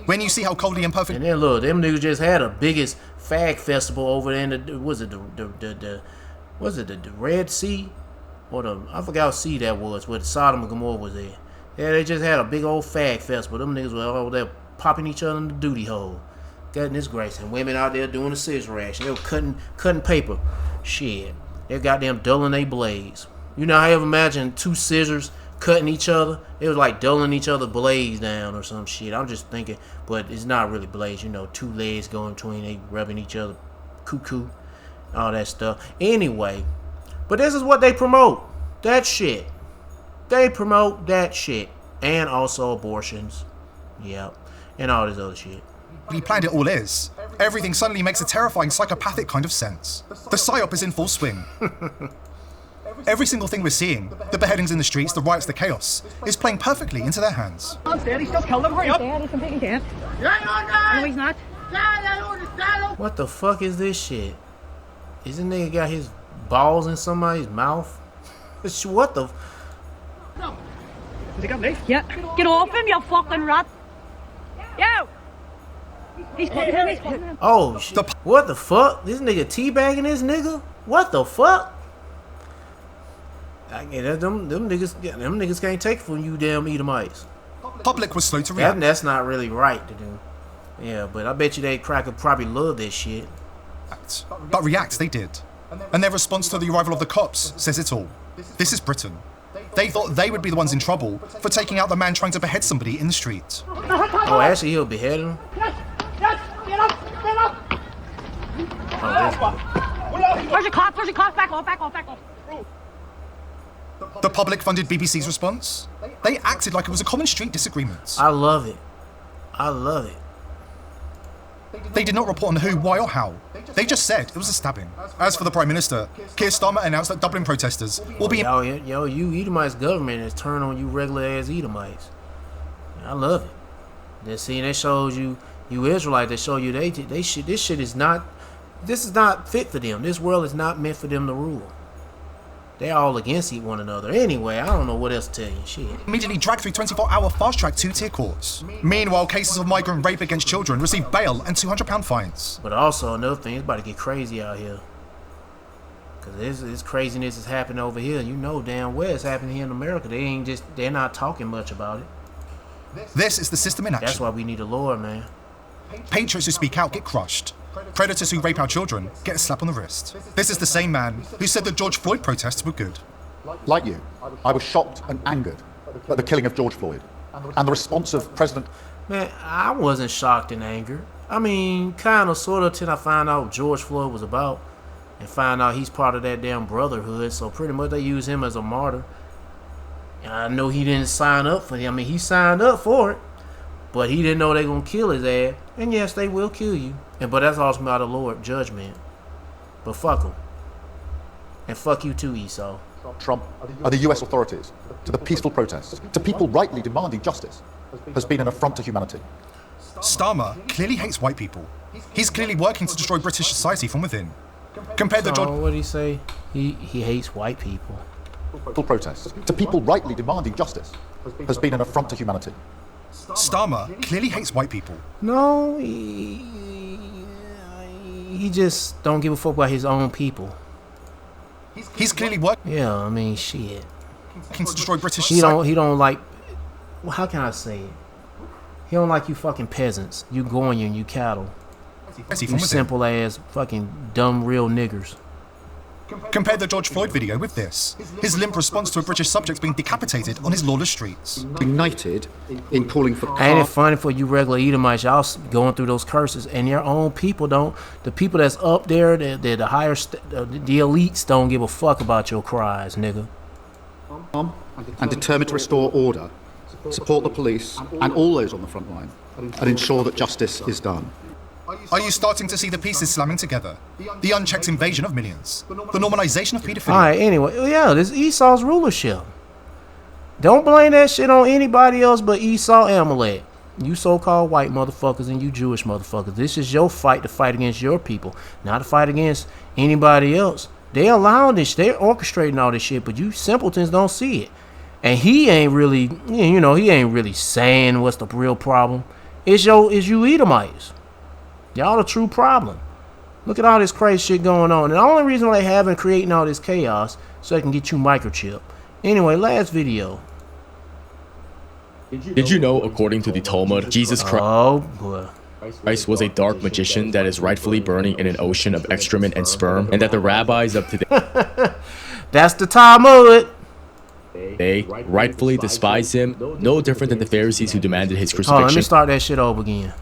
When you see how coldly imperfect. And then look, them niggas just had the biggest fag festival over there in the the Red Sea? Or I forgot what sea that was, where the Sodom and Gomorrah was there. Yeah, they just had a big old fag festival. Them niggas were over there popping each other in the duty hole. Goodness gracious. And women out there doing the scissor action. They were cutting paper. Shit. They goddamn dulling their blades. You know how you ever imagine two scissors cutting each other? It was like dulling each other blades down or some shit. I'm just thinking, but it's not really blades. You know, two legs going between, they rubbing each other. Cuckoo. All that stuff. Anyway. But this is what they promote. That shit. They promote that shit. And also abortions. Yep. And all this other shit. He planned it all is. Everything suddenly makes a terrifying psychopathic kind of sense. The psyop is in full swing. Every single thing we're seeing, the beheadings in the streets, the riots, the chaos, is playing perfectly into their hands. Dad, he's still killed him. Hurry up. Dad, he's taking Dad. No, he's not. What the fuck is this shit? Is this nigga got his balls in somebody's mouth? What the? Has he got knife? Yeah. Get off him, you fucking rat. Yo! He's putting him. Oh shit. What the fuck? This nigga teabagging this nigga? What the fuck? I get them niggas can't take from you damn Edomites. Public was slow to react. That's not really right to do. Yeah, but I bet you they cracker probably love this shit. But react they did. And their response to the arrival of the cops says it all. This is Britain. They thought they would be the ones in trouble for taking out the man trying to behead somebody in the street. Oh, actually he'll behead him? Where's your cop? Back off. The public funded BBC's response? They acted like it was a common street disagreement. I love it. They did not report on who, why, or how. They just said it was a stabbing. As for the Prime Minister, Keir Starmer announced that Dublin protesters will be... Yo, you Edomites government has turned on you regular ass Edomites. I love it. That shows you Israelites, they show you this shit is not fit for them. This world is not meant for them to rule. They're all against one another. Anyway, I don't know what else to tell you. Shit. Immediately dragged through 24-hour fast-track two-tier courts. Meanwhile, cases of migrant rape against children receive bail and £200 fines. But also, another thing, it's about to get crazy out here. Because this craziness is happening over here. You know damn well it's happening here in America. They're not talking much about it. This is the system in action. That's why we need a Lord, man. Patriots who speak out get crushed. Predators who rape our children get a slap on the wrist. This is the same man who said the George Floyd protests were good. Like you, I was shocked and angered at the killing of George Floyd and the response of President... Man, I wasn't shocked and angered. I mean, kind of, sort of, till I found out what George Floyd was about and find out he's part of that damn brotherhood. So pretty much they use him as a martyr. And I know he didn't sign up for it. I mean, he signed up for it, but he didn't know they gonna kill his ass. And yes, they will kill you. But that's also about the Lord judgment. But fuck him. And fuck you too, Esau. Trump, and the US authorities to the peaceful protests, to people rightly demanding justice, has been an affront to humanity. Starmer clearly hates white people. He's clearly working to destroy British society from within. Compared to George... What did he say? He hates white people. Peaceful protests, to people rightly demanding justice, has been an affront to humanity. Starmer clearly hates white people. No, he just don't give a fuck about his own people. He's clearly working... Yeah, I mean, shit. ...to destroy British society. He don't like... Well, how can I say it? He don't like you fucking peasants. You Goyan and you cattle. You simple ass fucking dumb real niggers. Compare the George Floyd video with this. His limp response to a British subject being decapitated on his lawless streets. United in calling for... Ain't it funny for you regular Edomites, y'all going through those curses, and your own people don't, the people that's up there, the higher, the elites don't give a fuck about your cries, nigga. And determined to restore order, support the police and all those on the front line, and ensure that justice is done. Are you starting to see the pieces slamming together? The unchecked invasion of millions. The normalization of pedophilia. Alright, anyway, yeah, this Esau's rulership. Don't blame that shit on anybody else but Esau and Amalek. You so-called white motherfuckers and you Jewish motherfuckers. This is your fight to fight against your people, not to fight against anybody else. They allowing this, they're orchestrating all this shit, but you simpletons don't see it. And he ain't really, you know, he ain't really saying what's the real problem. It's you Edomites. Y'all the true problem. Look at all this crazy shit going on. And the only reason why they haven't creating all this chaos so they can get you microchip. Anyway, last video. Did you know, according to the Talmud, Jesus Christ was a dark magician that is rightfully burning in an ocean of excrement and sperm, and that the rabbis of today... That's the Talmud. They rightfully despise him, no different than the Pharisees who demanded his crucifixion. Hold on, let me start that shit over again.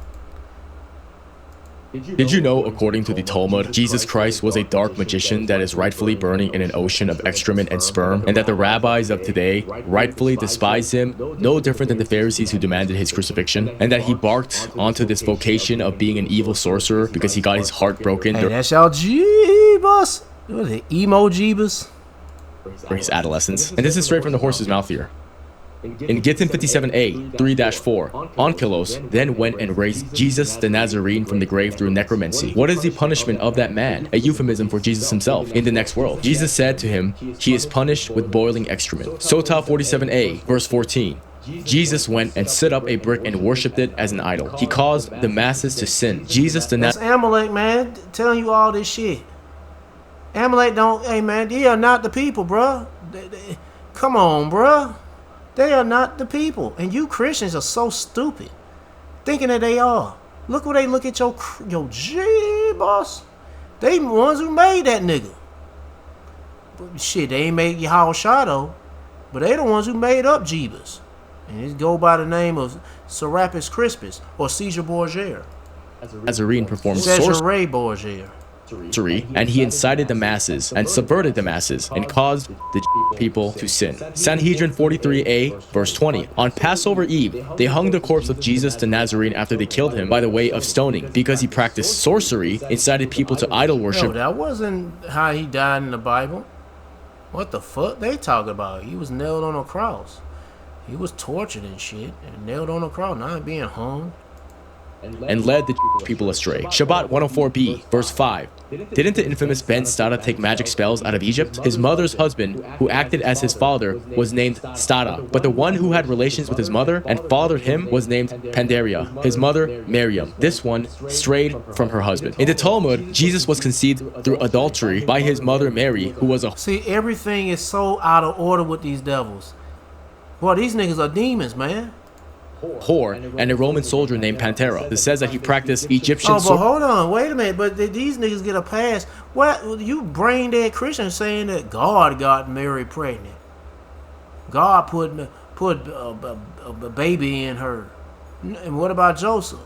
Did you know, according to the Talmud, Jesus Christ was a dark magician that is rightfully burning in an ocean of excrement and sperm, and that the rabbis of today rightfully despise him, no different than the Pharisees who demanded his crucifixion, and that he barked onto this vocation of being an evil sorcerer because he got his heart broken Hey, that's y'all JeBus. What is it, emo JeBus? For his adolescence. And this is straight from the horse's mouth here. In Gittin 57a, 3-4, Onkelos then went and raised Jesus the Nazarene from the grave through necromancy. What is the punishment of that man? A euphemism for Jesus himself in the next world. Jesus said to him, he is punished with boiling excrement. Sotah 47a, verse 14. Jesus went and set up a brick and worshipped it as an idol. He caused the masses to sin. Jesus the That's Amalek, man, telling you all this shit. Amalek don't, hey man, they are not the people, bruh. Come on, bruh. They are not the people. And you Christians are so stupid. Thinking that they are. Look where they look at your JeBus. They the ones who made that nigga. But shit, they ain't made Yahushua though. But they the ones who made up JeBus. And it go by the name of Serapis Crispus or Caesar Borgia. Nazarene performed Cesare Borgia. And he incited the masses and subverted the masses and caused the people to sin. Sanhedrin 43a, verse 20. On Passover Eve, they hung the corpse of Jesus the Nazarene after they killed him by the way of stoning, because he practiced sorcery, incited people to idol worship. No, that wasn't how he died in the Bible. What the fuck they talking about? He was nailed on a cross. He was tortured and shit and nailed on a cross, not being hung. And led the people astray. Shabbat 104b, verse 5. Didn't the infamous Ben Stada take magic spells out of Egypt? His mother's husband, who acted as his father, was named Stada, but the one who had relations with his mother and fathered him was named Pandaria, his mother Miriam. This one strayed from her husband. In the Talmud, Jesus was conceived through adultery by his mother Mary, who was a... See, everything is so out of order with these devils. Boy, these niggas are demons, man. Whore and a Roman soldier named Pantera. It says that he practiced Egyptian. Oh, but hold on, wait a minute. But these niggas get a pass. What you brain dead Christians saying that God got Mary pregnant? God put a baby in her. And what about Joseph?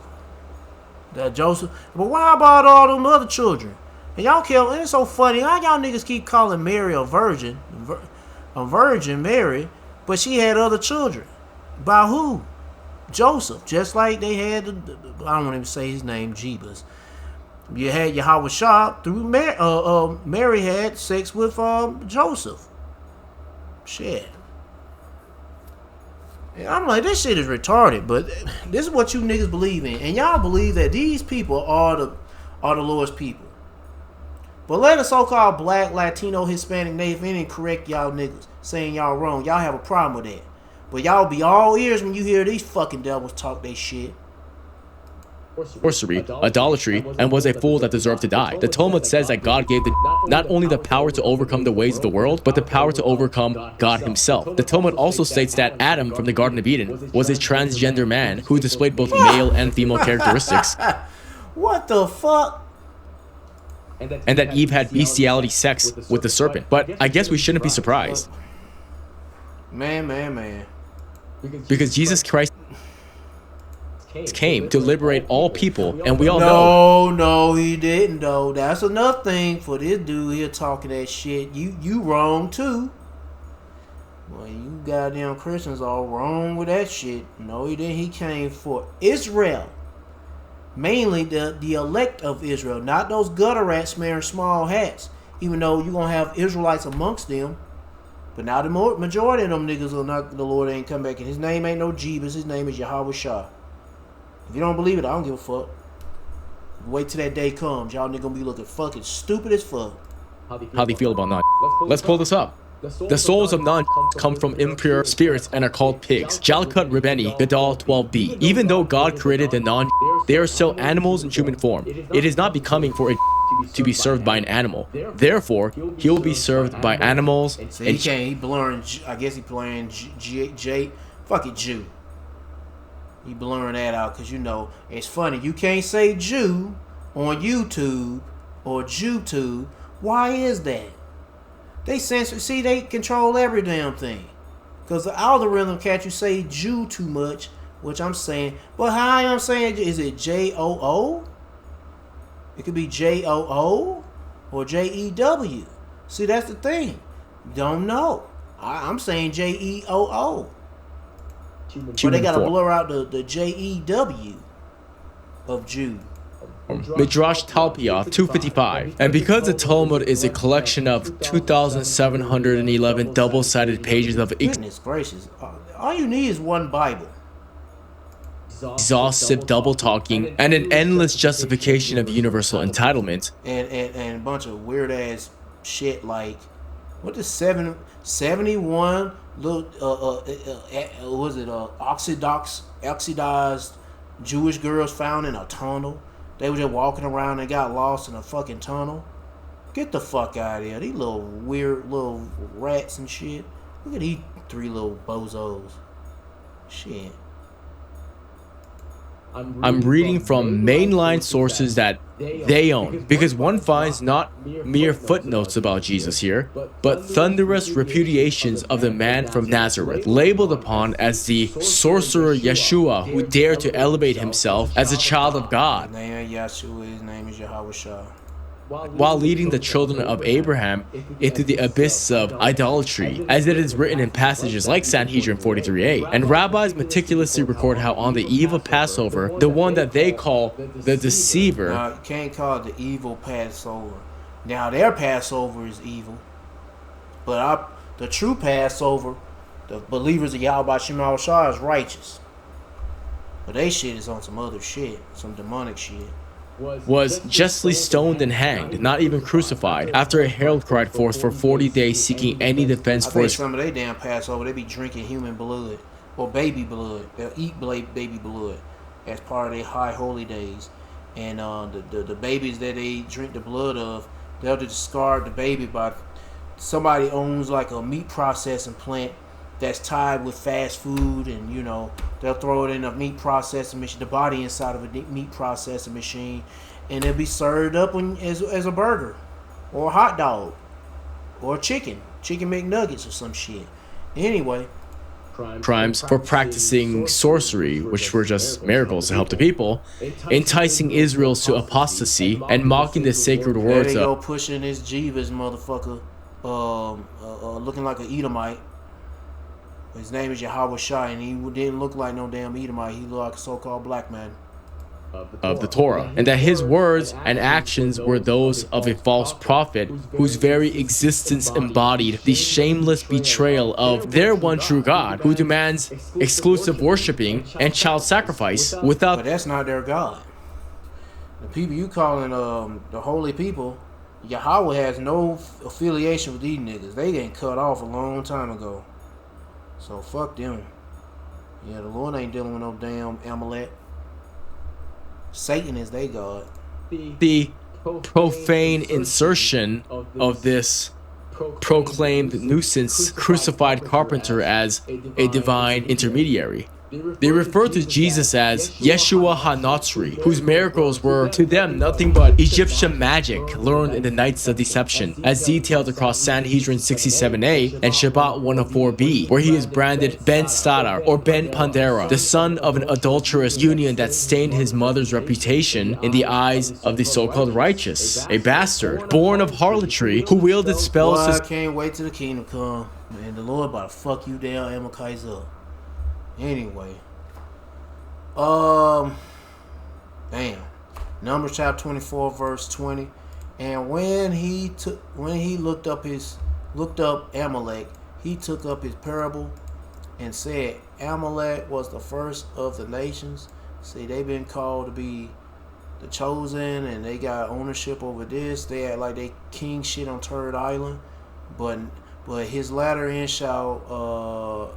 That Joseph. But why about all them other children? And y'all kill. It's so funny. How y'all niggas keep calling Mary a virgin Mary, but she had other children. By who? Joseph, just like they had, I don't want to even say his name, JeBus. You had Yahushua through Mary had sex with Joseph. Shit. And I'm like, this shit is retarded, but this is what you niggas believe in. And y'all believe that these people are the Lord's people. But let a so-called black, Latino, Hispanic, Native Indian correct y'all niggas, saying y'all wrong. Y'all have a problem with that. But y'all be all ears when you hear these fucking devils talk they shit. Sorcery, idolatry, and was a fool that deserved to die. The Talmud says that God gave not only the power to overcome the ways of the world, but the power to overcome God himself. The Talmud also states that Adam from the Garden of Eden was a transgender man who displayed both male and female characteristics. What the fuck? And that Eve had bestiality sex with the serpent. But I guess we shouldn't be surprised. Man. Because Jesus Christ came to liberate all people, and we all know. No, he didn't though. That's enough thing for this dude here talking that shit. You wrong too. Well, you goddamn Christians all wrong with that shit. No, he didn't. He came for Israel. Mainly the elect of Israel, not those gutter rats wearing small hats. Even though you're gonna have Israelites amongst them. But now the majority of them niggas are not, the Lord ain't come back. And his name ain't no JeBus, his name is Yahweh Shah. If you don't believe it, I don't give a fuck. Wait till that day comes. Y'all niggas gonna be looking fucking stupid as fuck. How do you feel about non? Let's pull this up. The souls of non come from impure spirits and are called pigs. Jalkut Rebeni, Gadol 12b. Even though God created the non, they are still animals in human form. It is not becoming for a to be served by an animal. Therefore, he will be served by animals. So he can't. He blurring. I guess he playing J. Fuck it, Jew. He blurring that out because you know it's funny. You can't say Jew on YouTube or JewTube. Why is that? They censor. See, they control every damn thing. Because the algorithm catch you say Jew too much, which I'm saying. But how I'm saying, is it J-O-O? It could be J-O-O or J-E-W. See, that's the thing. Don't know. I'm saying J-E-O-O. But they got to blur out the J-E-W of Jew. Midrash Talpiath 255. And because the Talmud is a collection of 2,711 double-sided pages of goodness gracious, all you need is one Bible. Exhaustive double talking and an endless justification of universal entitlement. And a bunch of weird ass shit like what is 71 little was it oxidized Jewish girls found in a tunnel. They were just walking around and got lost in a fucking tunnel. Get the fuck out of here. These little weird little rats and shit. Look at these three little bozos. Shit. I'm reading from mainline sources that they own, because one finds not mere footnotes about Jesus here, but thunderous repudiations of the man from Nazareth, labeled upon as the sorcerer Yeshua, who dared to elevate himself as a child of God. His name ain't Yeshua, his name is Yahweh Shah. While leading the children of Abraham into the abyss of idolatry, as it is written in passages like Sanhedrin 43a. And rabbis meticulously record how on the eve of Passover, the one that they call the deceiver. You can't call it the evil Passover. Now their Passover is evil, but the true Passover, the believers of Yahweh Shema Shah is righteous. But they shit is on some other shit, some demonic shit. Was justly stoned and hanged, not even crucified, after a herald cried forth for 40 days seeking any defense for his... Some of they damn Passover, they be drinking human blood or baby blood. They'll eat baby blood as part of their high holy days. And the babies that they drink the blood of, they'll discard the baby by somebody owns like a meat processing plant that's tied with fast food, and you know they'll throw it in a meat processing machine, the body inside of a meat processing machine, and it'll be served up as a burger or a hot dog or chicken McNuggets or some shit. Anyway, crimes for practicing sorcery, which were just miracles to help the people, enticing Israel to apostasy, and mocking the sacred words there they go pushing this JeBus motherfucker, looking like an Edomite. His name is Yahweh Shai, and he didn't look like no damn Edomite. He looked like a so-called black man. of the Torah, and that his words and actions were those of a false prophet whose very existence embodied the shameless betrayal of their one true God, who demands exclusive worshiping and child sacrifice without. But that's not their God. The people you calling the holy people, Yahweh has no affiliation with these niggas. They getting cut off a long time ago. So fuck them. Yeah, the Lord ain't dealing with no damn Amalek. Satan is their God. The profane insertion of this proclaimed nuisance crucified carpenter as a divine intermediary. They refer to Jesus as Yeshua HaNatzri, whose miracles were to them nothing but Egyptian magic learned in the Nights of Deception, as detailed across Sanhedrin 67a and Shabbat 104b, where he is branded Ben Stadar or Ben Pandera, the son of an adulterous union that stained his mother's reputation in the eyes of the so-called righteous, a bastard born of harlotry who wielded spells. Boy, I can't wait till the kingdom come, man. The Lord about to fuck you down, Amalekites up. Anyway, damn. Numbers chapter 24, verse 20. And when he looked up Amalek, he took up his parable and said, Amalek was the first of the nations. See, they've been called to be the chosen, and they got ownership over this. They had like they king shit on Turd Island, but his latter end shall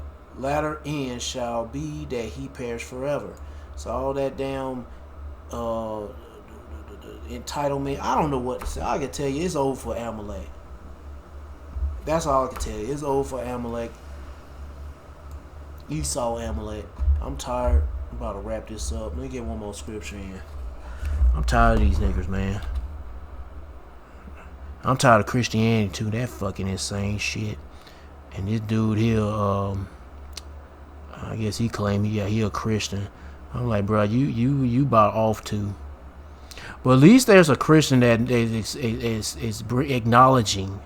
be that he perish forever. So all that damn entitlement, I don't know what to say. I can tell you it's over for Amalek. That's all I can tell you. It's over for Amalek. Esau Amalek. I'm tired. I'm about to wrap this up. Let me get one more scripture in. I'm tired of these niggas, man. I'm tired of Christianity too. That fucking insane shit. And this dude here, I guess he claimed he a Christian. I'm like, bro, you about off too. But at least there's a Christian that is acknowledging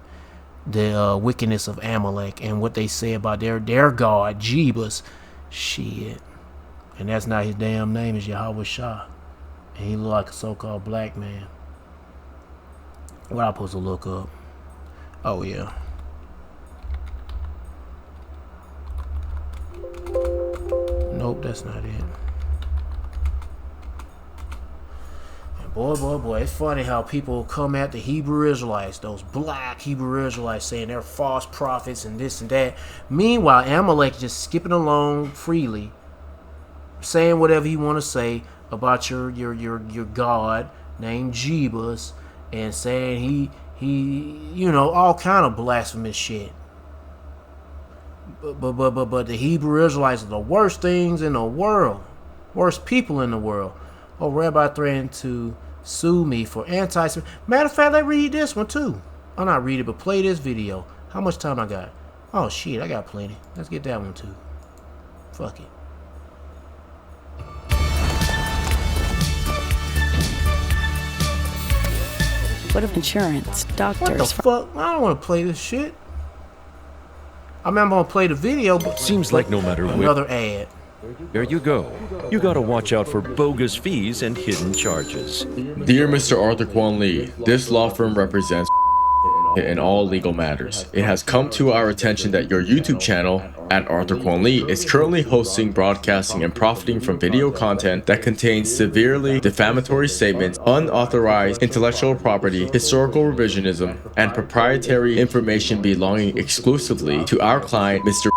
the wickedness of Amalek and what they say about their God, JeBus. Shit. And that's not his damn name, is Yahweh Shah. And he look like a so-called black man. What I supposed to look up? Oh yeah. Nope, that's not it. And boy, it's funny how people come at the Hebrew Israelites, those black Hebrew Israelites, saying they're false prophets and this and that. Meanwhile, Amalek just skipping along freely, saying whatever he want to say about your God named JeBus, and saying he all kind of blasphemous shit. But the Hebrew Israelites are the worst things in the world, worst people in the world. Oh, Rabbi threatened to sue me for anti-Semitism. Matter of fact, let's read this one too. I'll not read it, but play this video. How much time I got? Oh shit, I got plenty. Let's get that one too. Fuck it. What if insurance, doctors? What the fuck? I don't want to play this shit. I mean, I'm gonna play the video, but seems like no matter another ad. There you go. You gotta watch out for bogus fees and hidden charges. Dear Mr. Arthur Kwon Lee, this law firm represents in all legal matters. It has come to our attention that your YouTube channel at Arthur Kwon Lee is currently hosting, broadcasting, and profiting from video content that contains severely defamatory statements, unauthorized intellectual property, historical revisionism, and proprietary information belonging exclusively to our client, Mr.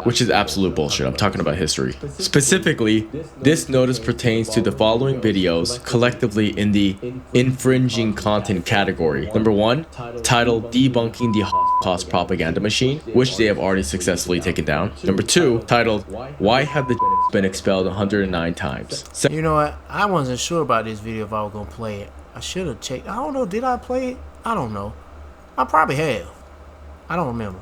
Which is absolute bullshit. I'm talking about history. Specifically, this notice pertains to the following videos collectively in the infringing content category. Number 1, titled Debunking the Holocaust Propaganda Machine, which they have already successfully taken down. Number 2, titled Why Have the Been Expelled 109 Times. You know what? I wasn't sure about this video if I was gonna play it. I should have checked. I don't know. Did I play it? I don't know. I probably have. I don't remember.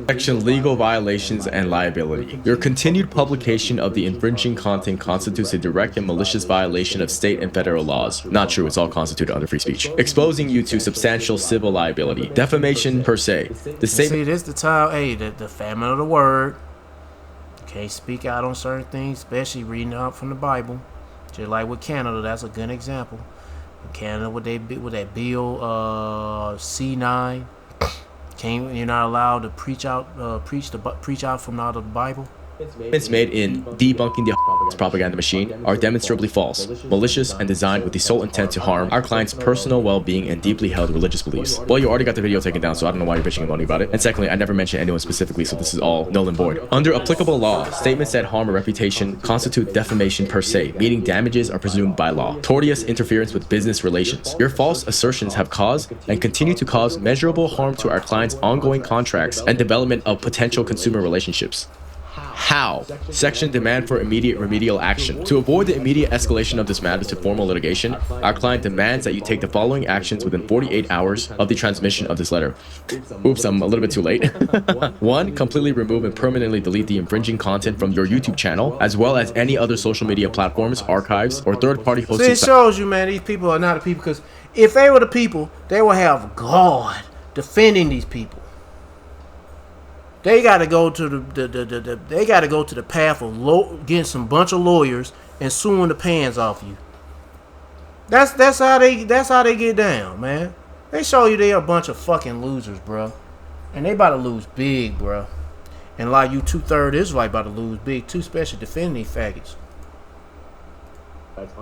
Section Legal Violations and Liability. Your continued publication of the infringing content constitutes a direct and malicious violation of state and federal laws. Not true, it's all constituted under free speech. Exposing you to substantial civil liability. Defamation per se. The See, this the time, hey, the famine of the word. Can't speak out on certain things, especially reading out from the Bible. Just like with Canada, that's a good example. In Canada, with that bill C9, you're not allowed to preach out from out of the Bible. Statements made in debunking the propaganda machine are demonstrably false, malicious, and designed with the sole intent to harm our client's personal well-being and deeply held religious beliefs. Well, you already got the video taken down, so I don't know why you're bitching and moaning about it. And secondly, I never mentioned anyone specifically, so this is all null and void. Under applicable law, statements that harm a reputation constitute defamation per se, meaning damages are presumed by law. Tortious interference with business relations. Your false assertions have caused and continue to cause measurable harm to our client's ongoing contracts and development of potential consumer relationships. How? Section demand for immediate remedial action. To avoid the immediate escalation of this matter to formal litigation, our client demands that you take the following actions within 48 hours of the transmission of this letter. Oops, I'm a little bit too late. 1. Completely remove and permanently delete the infringing content from your YouTube channel, as well as any other social media platforms, archives, or third-party hosting. See, it shows you, man, these people are not the people, because if they were the people, they would have God defending these people. They got to go to the path of getting some bunch of lawyers and suing the pants off you. That's how they get down, man. They show you they are a bunch of fucking losers, bro, and they about to lose big, bro. And like you 2/3 Israelite about to lose big too, especially defending these faggots.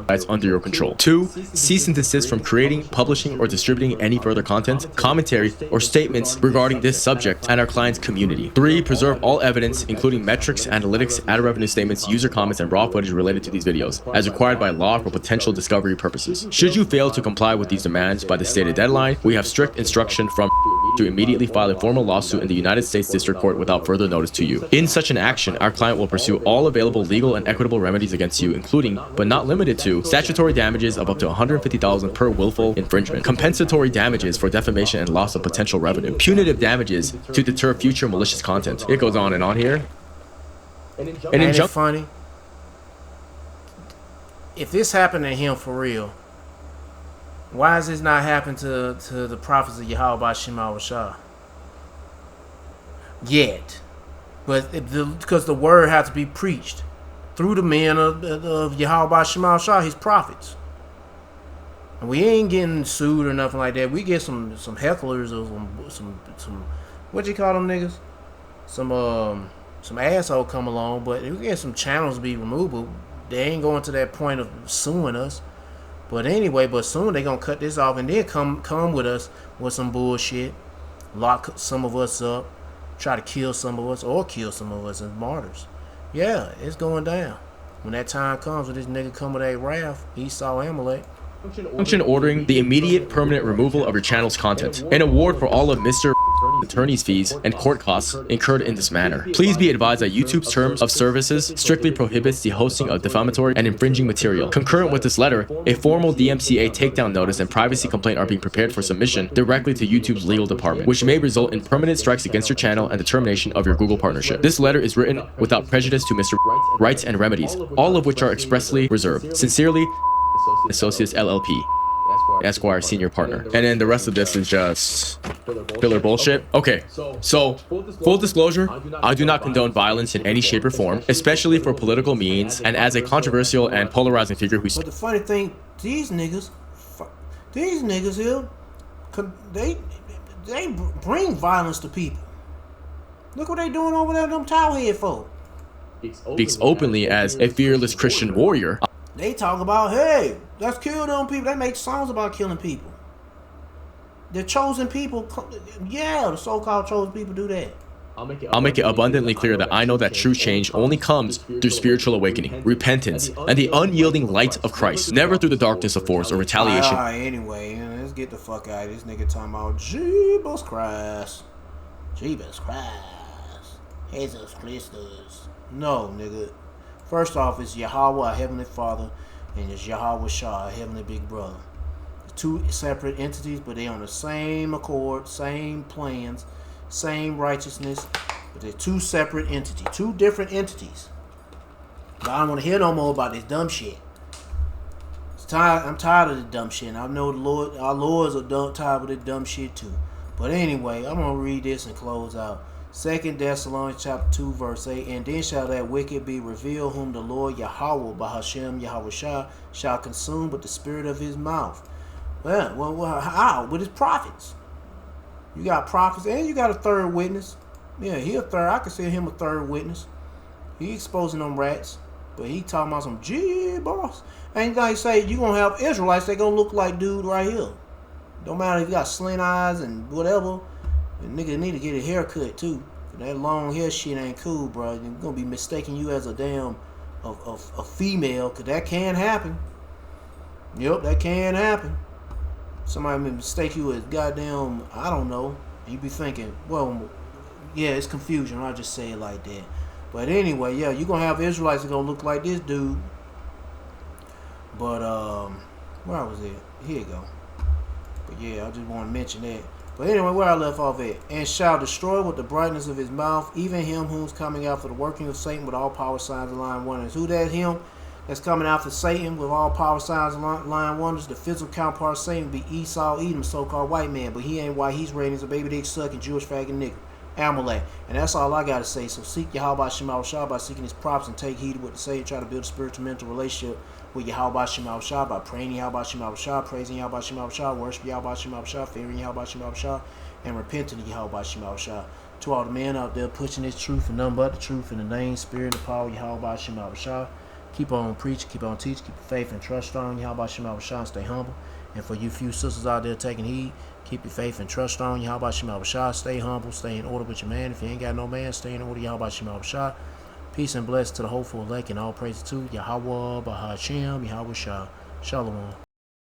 That's under your control. 2. Cease and desist from creating, publishing, or distributing any further content, commentary, or statements regarding this subject and our client's community. 3. Preserve all evidence, including metrics, analytics, ad revenue statements, user comments, and raw footage related to these videos, as required by law for potential discovery purposes. Should you fail to comply with these demands by the stated deadline, we have strict instruction from to immediately file a formal lawsuit in the United States District Court without further notice to you. In such an action, our client will pursue all available legal and equitable remedies against you, including, but not limited to, statutory damages of up to $150,000 per willful infringement, compensatory damages for defamation and loss of potential revenue, punitive damages to deter future malicious content. It goes on and on here. Ain't it funny? If this happened to him for real, why does this not happen to the prophets of Yahweh by Shema Shah? Yet. But because the word has to be preached through the men of Yahweh Shema Shah, his prophets. And we ain't getting sued or nothing like that. We get some hecklers or some what you call them niggas? Some asshole come along, but we get some channels be removed, but they ain't going to that point of suing us. But anyway, soon they gonna cut this off and then come with us with some bullshit, lock some of us up, try to kill some of us or kill some of us as martyrs. Yeah, it's going down. When that time comes, when this nigga come with that wrath, Esau Amalek. Function ordering the immediate permanent removal of your channel's content. An award for all of Mr. attorney's fees and court costs incurred in this manner. Please be advised that YouTube's terms of services strictly prohibits the hosting of defamatory and infringing material. Concurrent with this letter, a formal DMCA takedown notice and privacy complaint are being prepared for submission directly to YouTube's legal department, which may result in permanent strikes against your channel and the termination of your Google partnership. This letter is written without prejudice to Mr. Rights and Remedies, all of which are expressly reserved. Sincerely, Associates LLP, Esquire Senior Partner. And then the rest of this is just filler bullshit. Okay, so full disclosure, I do not condone violence in any shape or form, especially for political means and as a controversial and polarizing figure who... But the funny thing, these niggas here, they bring violence to people. Look what they doing over there, them towelhead folk. Speaks openly as a fearless Christian warrior. They talk about, hey, let's kill them people. They make songs about killing people. The chosen people, yeah, the so-called chosen people do that. I'll make it abundantly clear that I know that true change only comes through spiritual awakening, repentance, and the unyielding light of Christ, never through the darkness of force or retaliation. Alright, anyway, let's get the fuck out of this nigga talking about JeBus Christ. JeBus Christ. Jesus Christus. No, nigga. First off, it's Yahweh, our Heavenly Father, and it's Yahweh Shah, our Heavenly Big Brother. Two separate entities, but they on the same accord, same plans, same righteousness, but they're two separate entities, two different entities. But I don't want to hear no more about this dumb shit. I'm tired of the dumb shit, and I know the Lord, our lords are tired of this dumb shit too. But anyway, I'm going to read this and close out. 2 Thessalonians chapter 2 verse 8. And then shall that wicked be revealed, whom the Lord Yahweh Bahashem Yahweh shall consume with the spirit of his mouth. Well, how? With his prophets. You got prophets and you got a third witness. Yeah, he a third. I consider him a third witness. He exposing them rats. But he talking about some JeBus. And like say, you gonna have Israelites that gonna look like dude right here. Don't matter if you got slant eyes and whatever. The nigga need to get a haircut too. That long hair shit ain't cool, bro. They're gonna be mistaking you as a damn a female, cause that can happen. Yep, that can happen. Somebody may mistake you as goddamn, I don't know. You be thinking, well, yeah, it's confusion. I'll just say it like that. But anyway, yeah, you're gonna have Israelites that gonna look like this dude. But where was it? Here you go. But yeah, I just want to mention that. But anyway, where I left off at. And shall destroy with the brightness of his mouth, even him who's coming after the working of Satan with all power, signs, and lying wonders. Who that him that's coming after Satan with all power, signs, and lying wonders? The physical counterpart of Satan be Esau, Edom, so-called white man. But he ain't white. He's raised as a baby dick sucking Jewish faggot nigga. Amalek. And that's all I got to say. So seek Yahweh Shema Shah by seeking his props and take heed of what to say and try to build a spiritual mental relationship with Yahweh Shema Shah by praying Yahweh Shema Shah, praising Yahweh Shema Shah, worship Yahweh Shema Shah, fearing Yahweh Shema Shah, and repenting of Yahweh Shema Shah. To all the men out there pushing this truth and nothing but the truth in the name, spirit, and power of Yahweh Shema Shah. Keep on preaching, keep on teaching, keep your faith and trust strong, Yahweh Shema Shah, and stay humble. And for you few sisters out there taking heed, keep your faith and trust strong, Yahweh Shema Shah. Stay humble, stay in order with your man. If you ain't got no man, stay in order, Yahweh Shema Shah. Peace and blessings to the hopeful elect and all praise to Yahweh Bahashem, Yahweh Shah. Shalom.